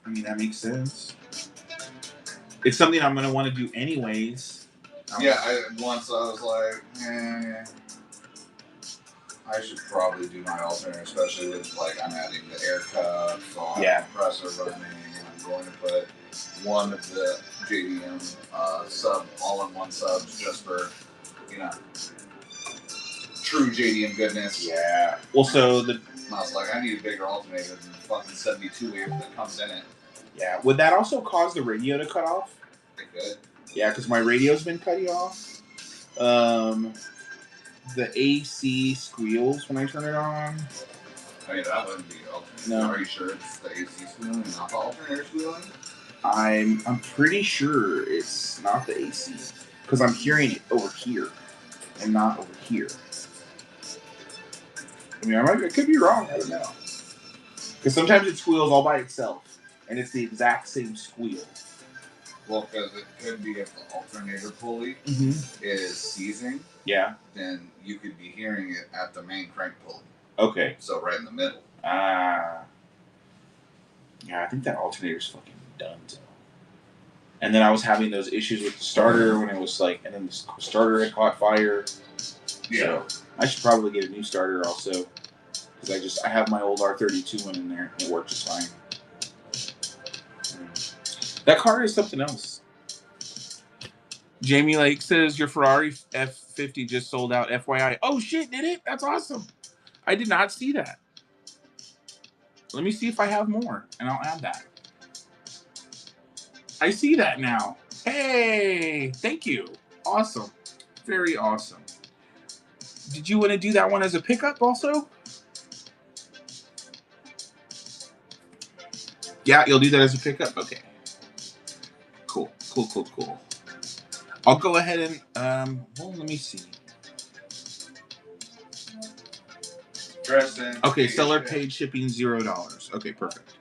I mean, that makes sense. It's something I'm gonna want to do anyways. Once I was like, I should probably do my alternator, especially with I'm adding the air cup, so I have a compressor running, and I'm going to put one of the JDM all-in-one subs just for true JDM goodness. Yeah. Well, so I was like, I need a bigger alternator than the fucking 72 amp that comes in it. Yeah. Would that also cause the radio to cut off? It could. Yeah, because my radio's been cutting off. The AC squeals when I turn it on. I mean, that wouldn't be alternator. No. Are you sure it's the AC squealing and not the alternator squealing? I'm pretty sure it's not the AC because I'm hearing it over here and not over here. I mean, I could be wrong. I don't know. Because sometimes it squeals all by itself, and it's the exact same squeal. Well, because it could be if the alternator pulley is seizing. Yeah. Then you could be hearing it at the main crank pulley. Okay. So right in the middle. Yeah, I think that alternator's fucking done. So. And then I was having those issues with the starter when it was and then the starter had caught fire. Yeah. So I should probably get a new starter also. Because I have my old R32 one in there and it works just fine. That car is something else. Jamie Lake says your Ferrari F50 just sold out. FYI. Oh shit, did it? That's awesome. I did not see that. Let me see if I have more, and I'll add that. I see that now. Hey, thank you. Awesome. Very awesome. Did you want to do that one as a pickup also? Yeah, you'll do that as a pickup? Okay. Cool. I'll go ahead and, let me see. Okay, seller paid shipping $0. Okay, perfect.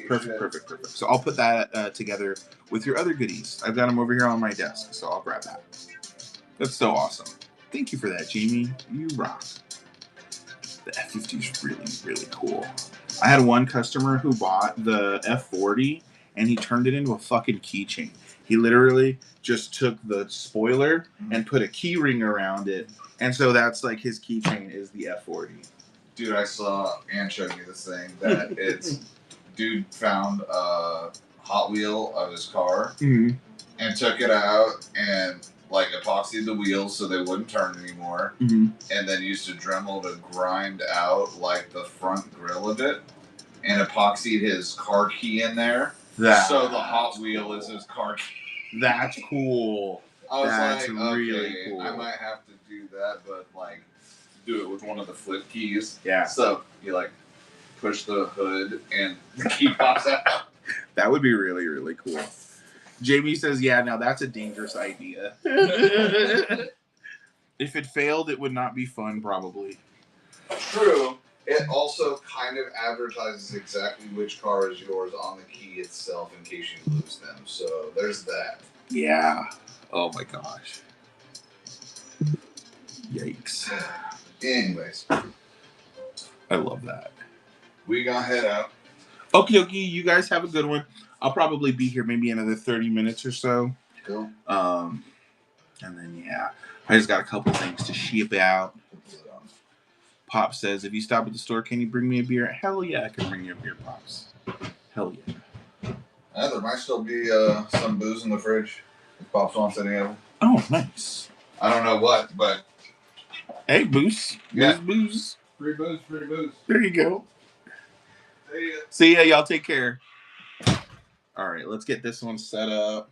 Perfect. So I'll put that together with your other goodies. I've got them over here on my desk, so I'll grab that. That's so awesome. Thank you for that, Jamie. You rock. The F50 is really, really cool. I had one customer who bought the F40, and he turned it into a fucking keychain. He literally just took the spoiler and put a key ring around it, and so that's like his keychain is the F40. Dude, I saw Ann showed me this thing that it's dude found a Hot Wheel of his car and took it out and like epoxied the wheels so they wouldn't turn anymore, and then used a Dremel to grind out like the front grill of it, and epoxied his car key in there. So the Hot Wheel is his car key. That's cool. I was That's like, really okay, cool. I might have to do that, but like do it with one of the flip keys. Yeah. So you like push the hood and the key pops out. That would be really, really cool. Jamie says, yeah, now that's a dangerous idea. If it failed, it would not be fun, probably. True. It also kind of advertises exactly which car is yours on the key itself in case you lose them. So there's that. Yeah. Oh my gosh. Yikes. Anyways. I love that. We gonna head out. Okie dokie, you guys have a good one. I'll probably be here maybe another 30 minutes or so. Cool. And then, yeah, I just got a couple things to ship out. Pop says, if you stop at the store, can you bring me a beer? Hell yeah, I can bring you a beer, Pops. Hell yeah. There might still be some booze in the fridge. If Pops wants any of them. Oh, nice. I don't know what, but... Hey, booze. Yeah. Booze. Free booze, free booze. There you go. See ya. See ya, y'all take care. All right, let's get this one set up.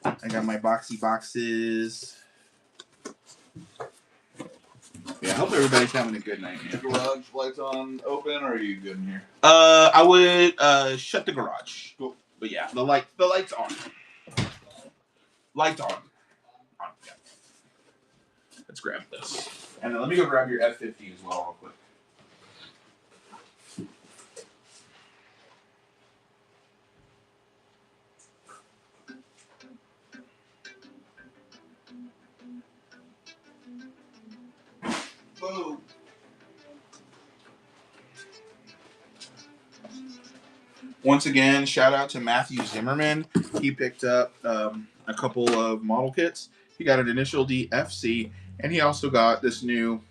I got my boxy boxes. Yeah, I hope everybody's having a good night, man. Garage lights on open, or are you good in here? I would shut the garage. Cool. But yeah, the lights on. Lights on. Yeah. Let's grab this. And then let me go grab your F50 as well real quick. Boom. Once again, shout out to Matthew Zimmerman. He picked up a couple of model kits. He got an initial D FC, and he also got this new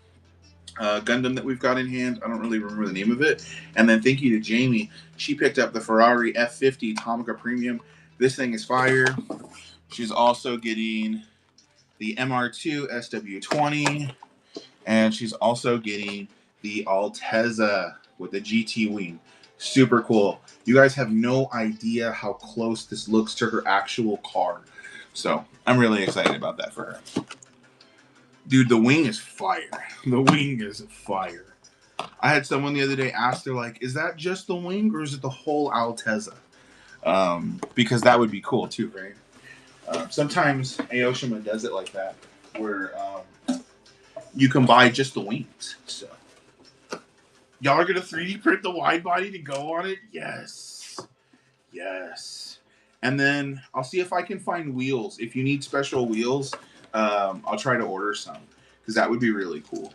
Gundam that we've got in hand. I don't really remember the name of it. And then thank you to Jamie. She picked up the Ferrari F50 Tomica Premium. This thing is fire. She's also getting the MR2 SW20, and she's also getting the Altezza with the GT wing. Super cool. You guys have no idea how close this looks to her actual car. So I'm really excited about that for her. Dude, the wing is fire. The wing is fire. I had someone the other day ask, they're like, is that just the wing or is it the whole Altezza? Because that would be cool too, right? Sometimes Aoshima does it like that, where you can buy just the wings. So y'all are gonna 3D print the wide body to go on it? Yes. Yes. And then I'll see if I can find wheels. If you need special wheels, I'll try to order some, because that would be really cool.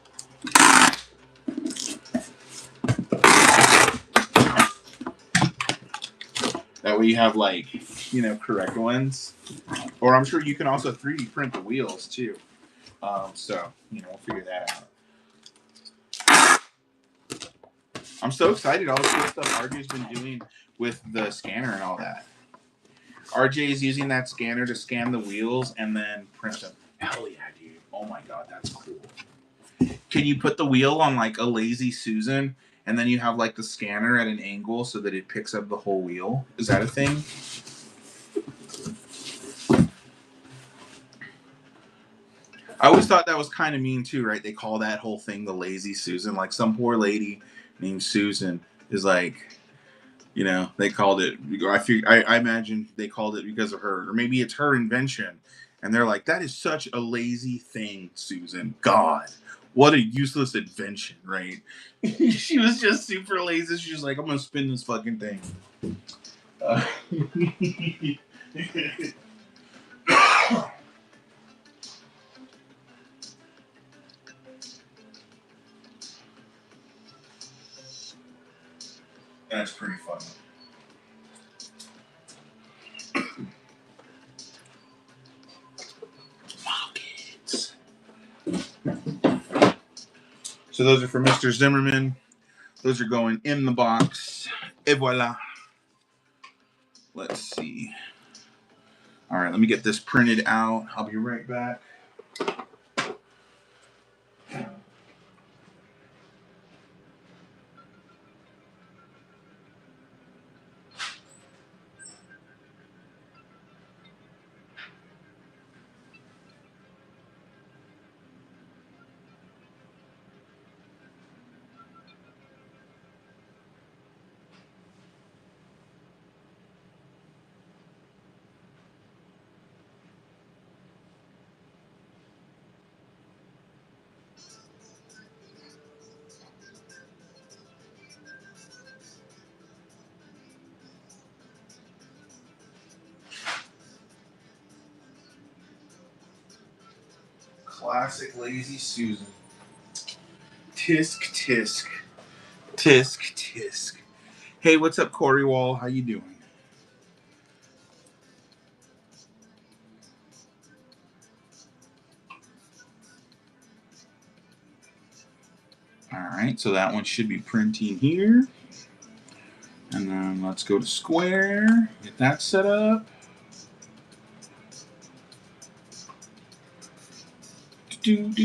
That way you have, like, you know, correct ones. Or I'm sure you can also 3D print the wheels too. So, you know, we'll figure that out. I'm so excited all the cool stuff RJ's been doing with the scanner and all that. RJ is using that scanner to scan the wheels and then print them. Hell yeah, dude. Oh my god, that's cool. Can you put the wheel on like a Lazy Susan and then you have like the scanner at an angle so that it picks up the whole wheel? Is that a thing? I always thought that was kind of mean too, right? They call that whole thing the Lazy Susan. Like some poor lady named Susan is like, you know, they called it. I imagine they called it because of her, or maybe it's her invention. And they're like, that is such a lazy thing, Susan. God, what a useless invention, right? She was just super lazy. She was like, I'm gonna spin this fucking thing. That's pretty funny. So those are for Mr. Zimmerman. Those are going in the box. Et voila. Let's see. All right, let me get this printed out. I'll be right back. Classic Lazy Susan. Tisk, tisk. Tisk, tisk. Hey, what's up, Corey Wall? How you doing? All right, so that one should be printing here. And then let's go to Square. Get that set up. There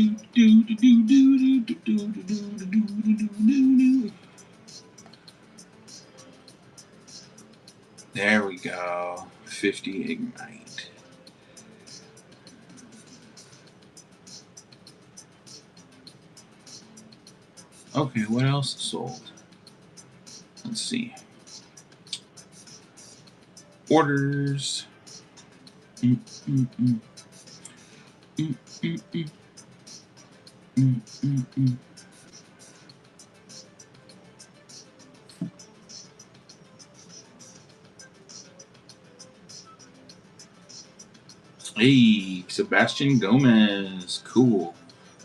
we go. 50 Ignite. Okay, what else sold? Let's see. Orders. Mm, mm, mm. Mm, mm, mm. Mm, mm, mm. Hey, Sebastian Gomez. Cool.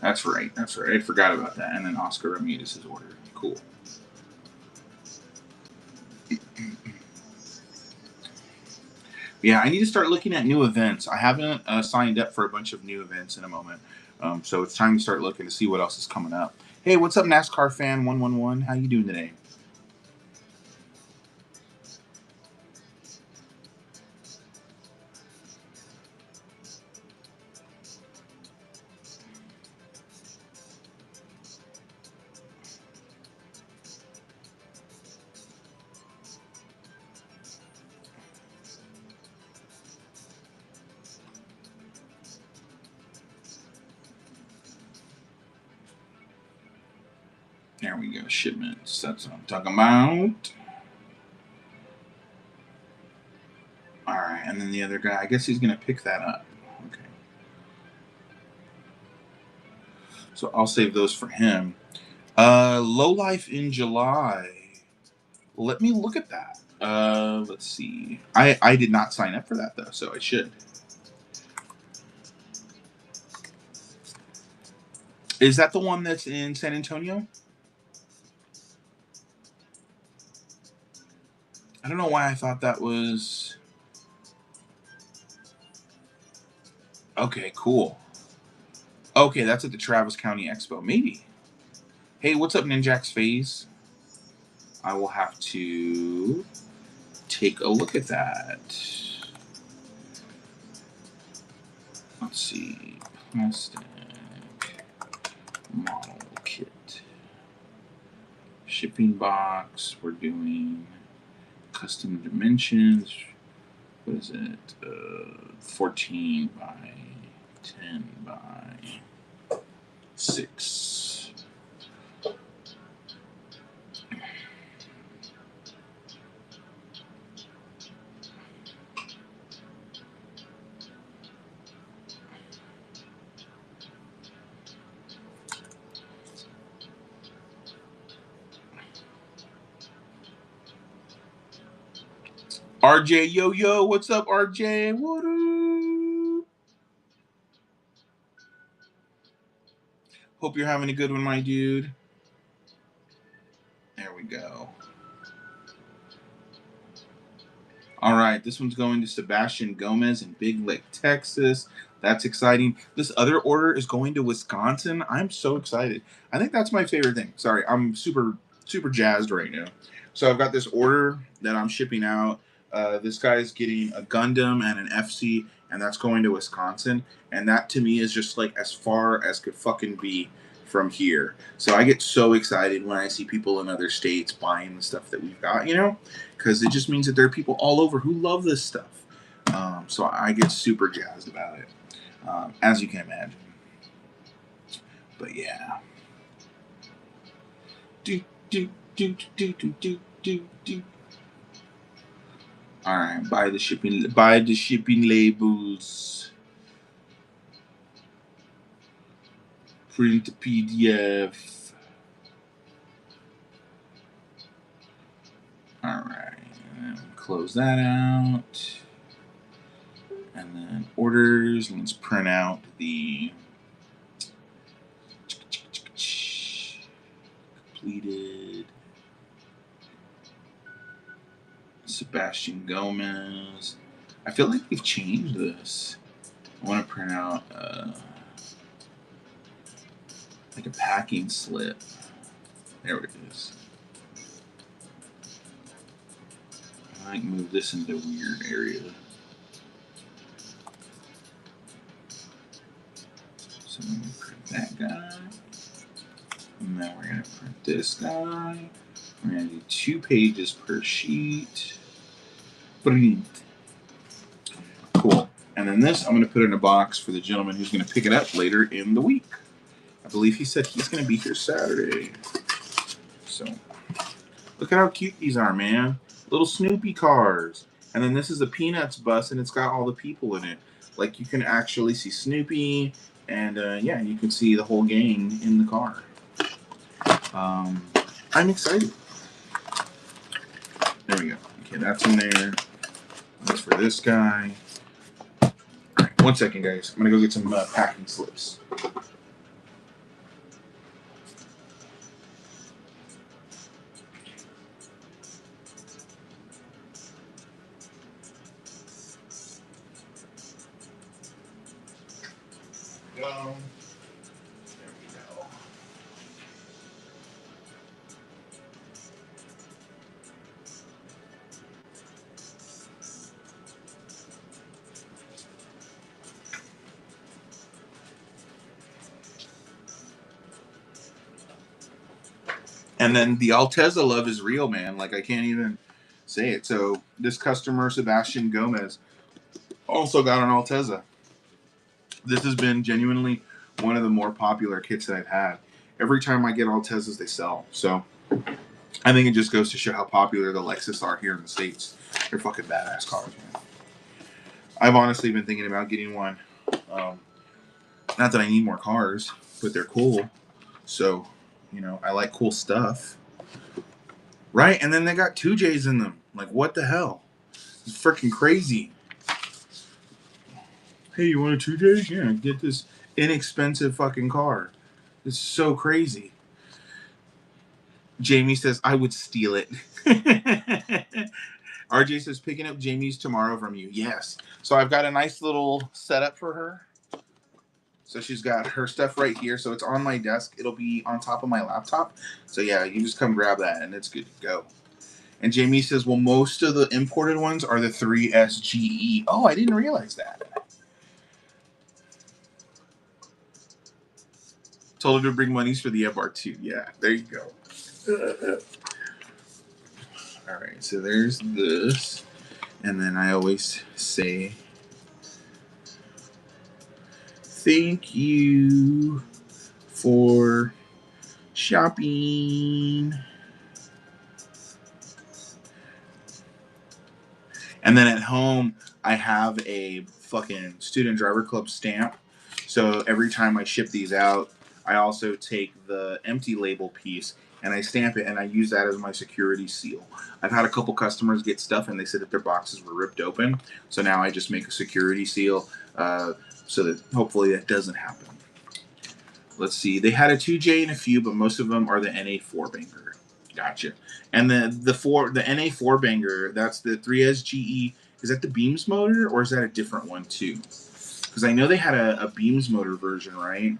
That's right. That's right. I forgot about that. And then Oscar Ramirez's order. Cool. Yeah, I need to start looking at new events. I haven't signed up for a bunch of new events in a moment. So it's time to start looking to see what else is coming up. Hey, what's up, NASCAR fan 111? How you doing today? There we go. Shipments. That's what I'm talking about. All right, and then the other guy. I guess he's gonna pick that up. Okay. So I'll save those for him. Low Life in July. Let me look at that. Let's see. I did not sign up for that though, so I should. Is that the one that's in San Antonio? I don't know why I thought that was. Okay, cool. Okay, that's at the Travis County Expo. Maybe. Hey, what's up, Ninjax Phase? I will have to take a look at that. Let's see. Plastic model kit. Shipping box. We're doing custom dimensions. What is it? 14 by 10 by 6. RJ, yo, what's up, RJ? What up? Hope you're having a good one, my dude. There we go. All right, this one's going to Sebastian Gomez in Big Lake, Texas. That's exciting. This other order is going to Wisconsin. I'm so excited. I think that's my favorite thing. Sorry, I'm super jazzed right now. So I've got this order that I'm shipping out. This guy's getting a Gundam and an FC, and that's going to Wisconsin. And that to me is just like as far as could fucking be from here. So I get so excited when I see people in other states buying the stuff that we've got, you know, because it just means that there are people all over who love this stuff. So I get super jazzed about it, as you can imagine. But yeah. Do, do, do, do, do, do, do, do. All right, buy the shipping labels, print the PDF. All right, and close that out. And then orders, let's print out the completed Sebastian Gomez. I feel like we've changed this. I want to print out like a packing slip. There it is. I might move this into a weird area. So I'm going to print that guy. And then we're going to print this guy. We're going to do 2 pages per sheet. Print. Cool. And then this I'm going to put in a box for the gentleman who's going to pick it up later in the week. I believe he said he's going to be here Saturday. So, look at how cute these are, man. Little Snoopy cars. And then this is a Peanuts bus, and it's got all the people in it. Like, you can actually see Snoopy, and yeah, you can see the whole gang in the car. I'm excited. There we go. Okay, that's in there. That's for this guy. All right, 1 second, guys. I'm going to go get some packing slips. There we go. And then the Alteza love is real, man. Like, I can't even say it. So this customer, Sebastian Gomez, also got an Alteza. This has been genuinely one of the more popular kits that I've had. Every time I get Altezas, they sell. So I think it just goes to show how popular the Lexus are here in the States. They're fucking badass cars, man. I've honestly been thinking about getting one. Not that I need more cars, but they're cool. So, you know, I like cool stuff. Right? And then they got 2Js in them. Like, what the hell? It's freaking crazy. Hey, you want a 2J? Yeah, get this inexpensive fucking car. It's so crazy. Jamie says, I would steal it. RJ says, picking up Jamie's tomorrow from you. Yes. So I've got a nice little setup for her. So she's got her stuff right here. So it's on my desk. It'll be on top of my laptop. So yeah, you just come grab that and it's good to go. And Jamie says, well, most of the imported ones are the 3SGE. Oh, I didn't realize that. Told her to bring monies for the FR2. Yeah, there you go. All right, so there's this. And then I always say, thank you for shopping. And then at home, I have a fucking student driver club stamp. So every time I ship these out, I also take the empty label piece and I stamp it and I use that as my security seal. I've had a couple customers get stuff and they said that their boxes were ripped open. So now I just make a security seal so that hopefully that doesn't happen. Let's see. They had a 2J and a few, but most of them are the NA4 banker. Gotcha. And the NA4 banger, that's the 3SGE. Is that the Beams motor or is that a different one too? Because I know they had a Beams motor version, right?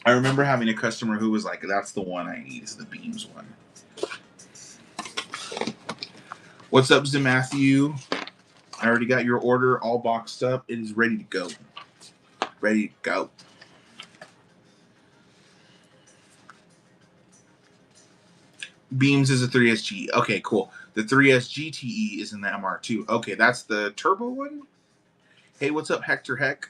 I remember having a customer who was like, "That's the one I need. Is the Beams one." What's up, Matthew? I already got your order all boxed up. It is ready to go. Ready to go. Beams is a 3SG. Okay, cool. The 3SGTE is in the MR2. Okay, that's the turbo one? Hey, what's up, Hector Heck?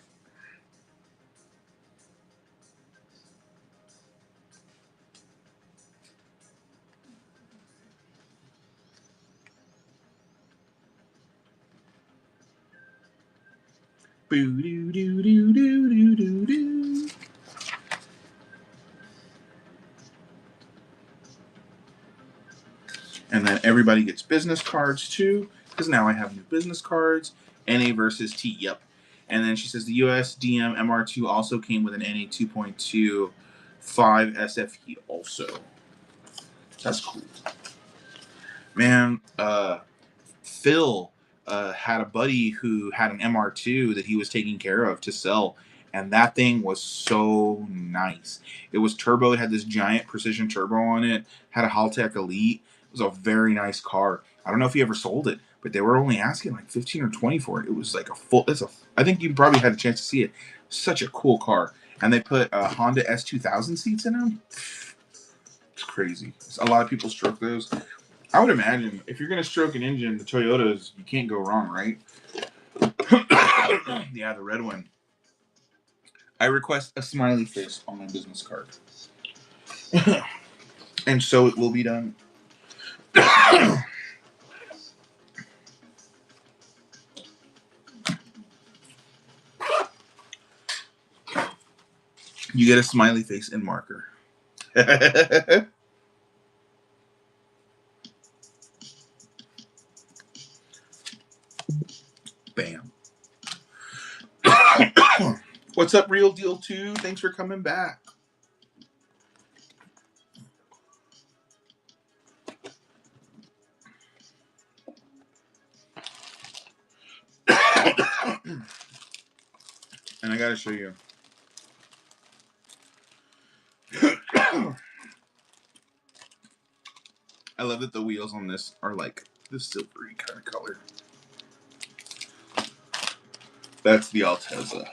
Boo doo doo doo doo doo doo doo. And then everybody gets business cards too, because now I have new business cards. NA versus T. Yep. And then she says the USDM MR2 also came with an NA 2.2 5 SFE also. That's cool. Man, Phil had a buddy who had an MR2 that he was taking care of to sell, and that thing was so nice. It was turbo. It had this giant precision turbo on it. Had a Haltech Elite. It was a very nice car. I don't know if he ever sold it, but they were only asking like 15 or 20 for it. It was like a full. I think you probably had a chance to see it. Such a cool car, and they put Honda S2000 seats in them. It's crazy. A lot of people stroke those. I would imagine if you're going to stroke an engine, the Toyotas, you can't go wrong, right? Yeah, the red one. I request a smiley face on my business card. And so it will be done. You get a smiley face and marker. Bam. What's up, Real Deal 2? Thanks for coming back. And I gotta show you. I love that the wheels on this are like the silvery kind of color. That's the Altezza.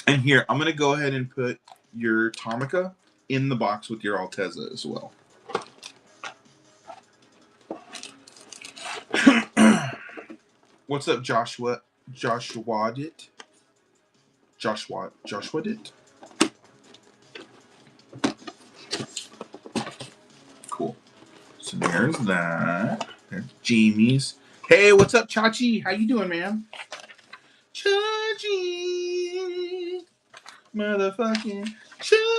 And here, I'm gonna go ahead and put your Tomica in the box with your Altezza as well. What's up, Joshua? Joshua did? Joshua did? Cool. So there's that. There's Jamie's. Hey, what's up, Chachi? How you doing, man? Chachi. Motherfucking Chachi.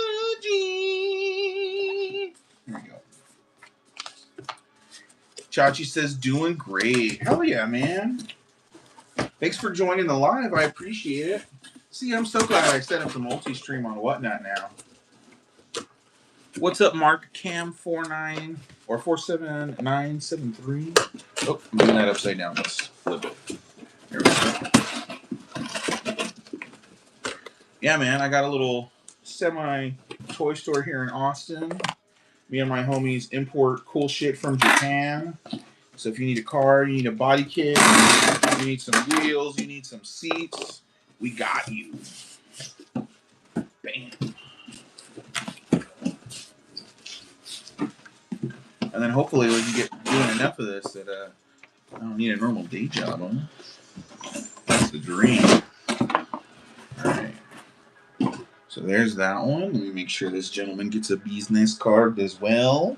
There we go. Chachi says, doing great. Hell yeah, man. Thanks for joining the live. I appreciate it. See, I'm so glad I set up the multi-stream on Whatnot now. What's up, Mark Cam 49 or 47973? Oh, I'm doing that upside down. Let's flip it. There we go. Yeah, man, I got a little semi toy store here in Austin. Me and my homies import cool shit from Japan. So if you need a car, you need a body kit, you need some wheels, you need some seats, we got you. Bam. And then hopefully we can get doing enough of this that I don't need a normal day job on. That's the dream. Alright. So there's that one. Let me make sure this gentleman gets a business card as well.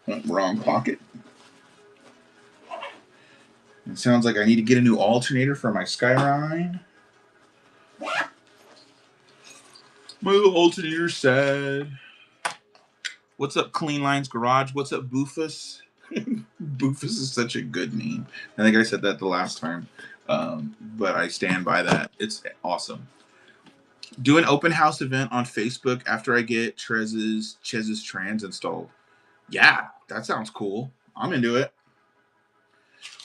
Oh, wrong pocket. It sounds like I need to get a new alternator for my Skyline. My little alternator sad. What's up, Clean Lines Garage? What's up, Boofus? Boofus is such a good name. I think I said that the last time. But I stand by that. It's awesome. Do an open house event on Facebook after I get Chez's trans installed. Yeah, that sounds cool. I'm into it.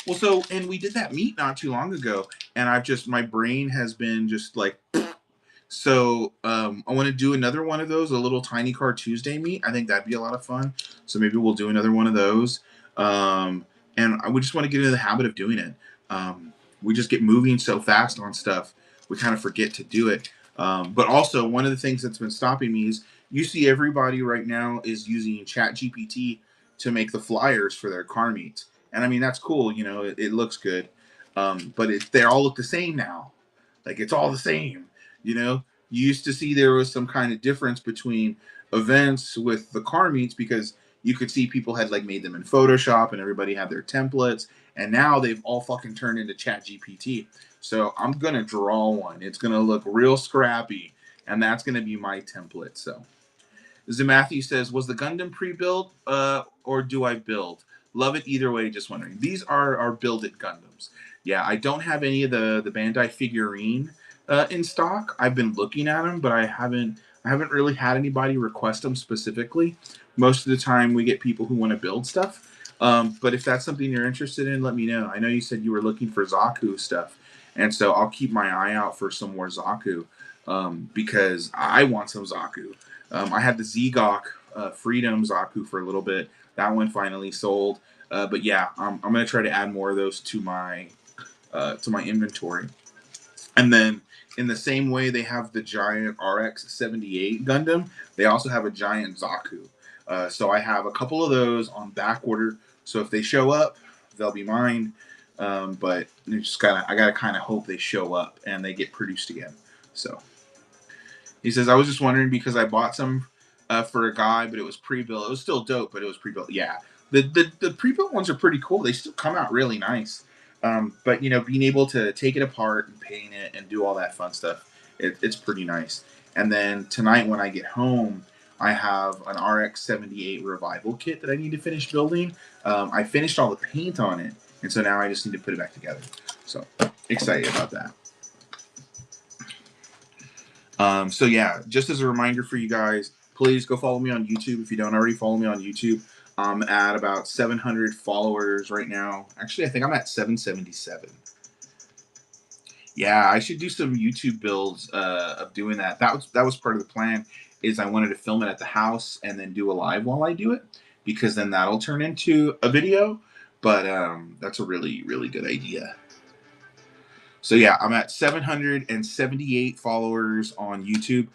Well, so and we did that meet not too long ago, and I've just my brain has been just like so. I want to do another one of those, a little tiny car Tuesday meet. I think that'd be a lot of fun. So maybe we'll do another one of those. Um, and we just want to get into the habit of doing it. We just get moving so fast on stuff, we kind of forget to do it. But also, one of the things that's been stopping me is you see everybody right now is using Chat GPT to make the flyers for their car meets. And I mean, that's cool, you know, it looks good. But they all look the same now. Like it's all the same, you know. You used to see there was some kind of difference between events with the car meets because you could see people had like made them in Photoshop and everybody had their templates, and now they've all fucking turned into Chat GPT. So I'm gonna draw one. It's gonna look real scrappy, and that's gonna be my template. So Matthew says, "Was the Gundam pre-built, or do I build? Love it either way. Just wondering. These are our build-it Gundams. Yeah, I don't have any of the Bandai figurine in stock. I've been looking at them, but I haven't really had anybody request them specifically. Most of the time, we get people who want to build stuff. But if that's something you're interested in, let me know. I know you said you were looking for Zaku stuff, and so I'll keep my eye out for some more Zaku because I want some Zaku. I had the Zegok Freedom Zaku for a little bit. That one finally sold. But yeah, I'm gonna try to add more of those to my inventory. And then in the same way they have the giant RX-78 Gundam, they also have a giant Zaku. So I have a couple of those on back order. So if they show up, they'll be mine. But I gotta kind of hope they show up and they get produced again. So he says, I was just wondering because I bought some for a guy, but it was pre-built. It was still dope, but it was pre-built. Yeah, the pre-built ones are pretty cool. They still come out really nice. But you know, being able to take it apart and paint it and do all that fun stuff, it's pretty nice. And then tonight when I get home, I have an RX-78 revival kit that I need to finish building. I finished all the paint on it, and so now I just need to put it back together. So excited about that. So yeah, just as a reminder for you guys, please go follow me on YouTube if you don't already follow me on YouTube. I'm at about 700 followers right now. Actually, I think I'm at 777. Yeah, I should do some YouTube builds of doing that. That was part of the plan. Is I wanted to film it at the house and then do a live while I do it because then that'll turn into a video. But that's a really really good idea. So yeah, I'm at 778 followers on YouTube.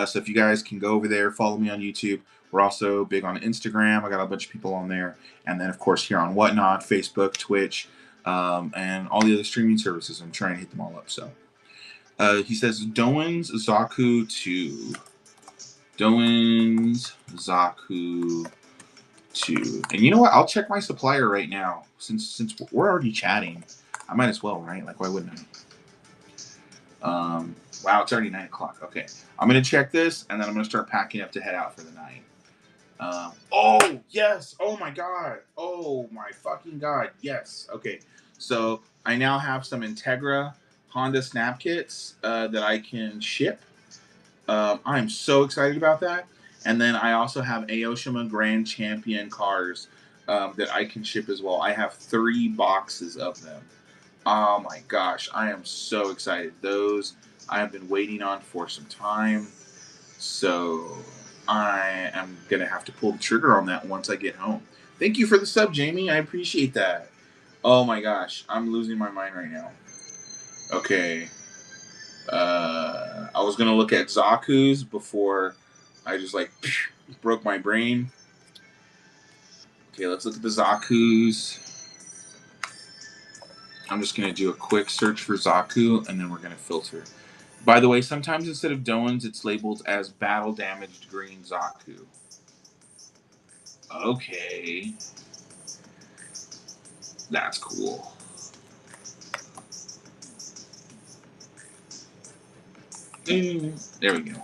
So if you guys can go over there, follow me on YouTube. We're also big on Instagram. I got a bunch of people on there, and then of course here on Whatnot, Facebook, Twitch, and all the other streaming services. I'm trying to hit them all up. So he says Doan's Zaku 2. Doan's Zaku 2. And you know what? I'll check my supplier right now since we're already chatting. I might as well, right? Like why wouldn't I? Wow, it's already 9 o'clock. Okay, I'm gonna check this, and then I'm gonna start packing up to head out for the night. Oh yes! Oh my god! Oh my fucking god! Yes. Okay, so I now have some Integra Honda Snap kits that I can ship. I'm so excited about that. And then I also have Aoshima Grand Champion cars that I can ship as well. I have 3 boxes of them. Oh my gosh, I am so excited. Those I have been waiting on for some time. So I am going to have to pull the trigger on that once I get home. Thank you for the sub, Jamie. I appreciate that. Oh my gosh, I'm losing my mind right now. Okay. I was going to look at Zaku's before I just like broke my brain. Okay, let's look at the Zaku's. I'm just going to do a quick search for Zaku, and then we're going to filter. By the way, sometimes instead of Doan's, it's labeled as Battle Damaged Green Zaku. Okay. That's cool. There we go.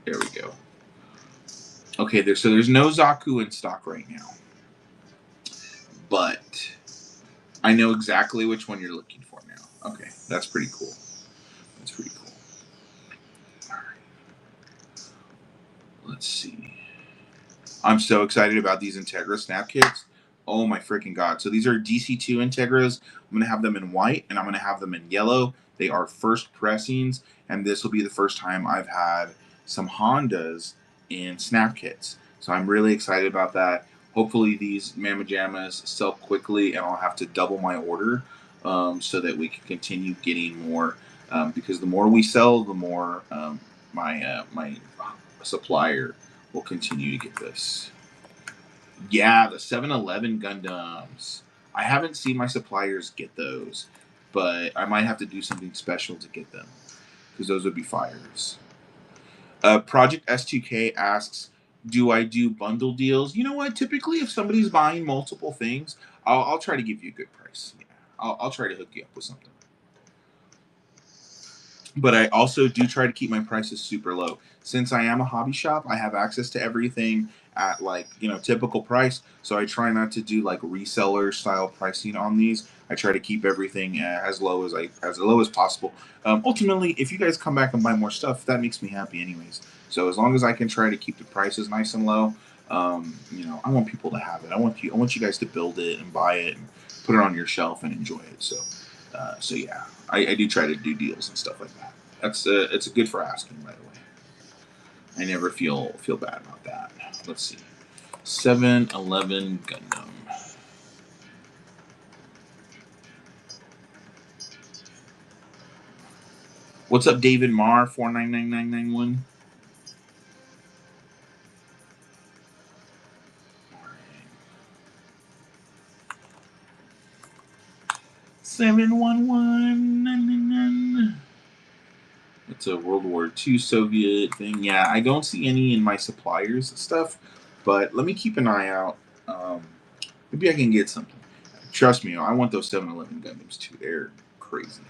There we go. Okay, there's no Zaku in stock right now, but I know exactly which one you're looking for now. Okay, that's pretty cool. That's pretty cool. All right, let's see. I'm so excited about these Integra snap kits. Oh my freaking god. So these are DC2 Integras. I'm going to have them in white and I'm going to have them in yellow. They are first pressings, and this will be the first time I've had some Hondas in snap kits. So I'm really excited about that. Hopefully these Mama Jammas sell quickly and I'll have to double my order so that we can continue getting more. Because the more we sell, the more my supplier will continue to get this. Yeah, the 7-Eleven Gundams. I haven't seen my suppliers get those, but I might have to do something special to get them because those would be fires. Project S2K asks, "Do I do bundle deals?" You know what? Typically, if somebody's buying multiple things, I'll try to give you a good price. Yeah, I'll try to hook you up with something. But I also do try to keep my prices super low. Since I am a hobby shop, I have access to everything at like, typical price. So I try not to do like reseller style pricing on these. I try to keep everything as low as possible. Ultimately, if you guys come back and buy more stuff, that makes me happy anyways. So as long as I can try to keep the prices nice and low, I want people to have it. I want you guys to build it and buy it and put it on your shelf and enjoy it. So yeah, I do try to do deals and stuff like that. It's good for asking, by the way. I never feel bad about that. Let's see, 7-Eleven Gundam. What's up, David Marr 499991? 711. It's a World War II Soviet thing. Yeah, I don't see any in my suppliers stuff, but let me keep an eye out. Um, Maybe I can get something. Trust me, I want those 7-Eleven Gundams too. They're crazy.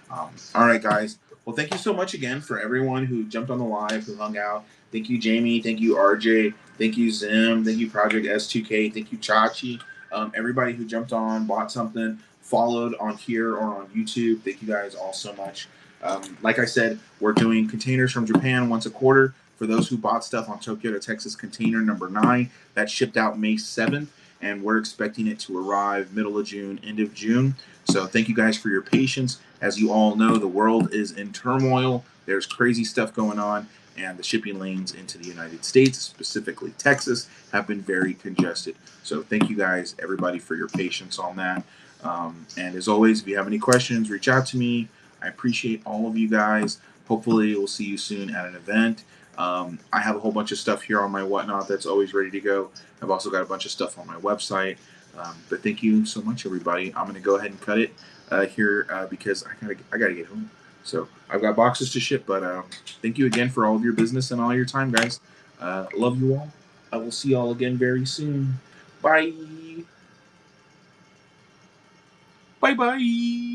All right, guys. Well, thank you so much again for everyone who jumped on the live, who hung out. Thank you, Jamie. Thank you, RJ. Thank you, Zim. Thank you, Project S2K. Thank you, Chachi. Everybody who jumped on, bought something, followed on here or on YouTube. Thank you guys all so much. Like I said, we're doing containers from Japan once a quarter. For those who bought stuff on Tokyo to Texas container number 9, that shipped out May 7th, and we're expecting it to arrive middle of June, end of June. So thank you guys for your patience. As you all know, the world is in turmoil. There's crazy stuff going on, and the shipping lanes into the United States, specifically Texas, have been very congested. So thank you guys, everybody, for your patience on that. And as always, if you have any questions, reach out to me. I appreciate all of you guys. Hopefully, we'll see you soon at an event. I have a whole bunch of stuff here on my whatnot that's always ready to go. I've also got a bunch of stuff on my website. But thank you so much, everybody. I'm going to go ahead and cut it here because I gotta get home. So I've got boxes to ship. But thank you again for all of your business and all your time, guys. Love you all. I will see you all again very soon. Bye. Bye. Bye.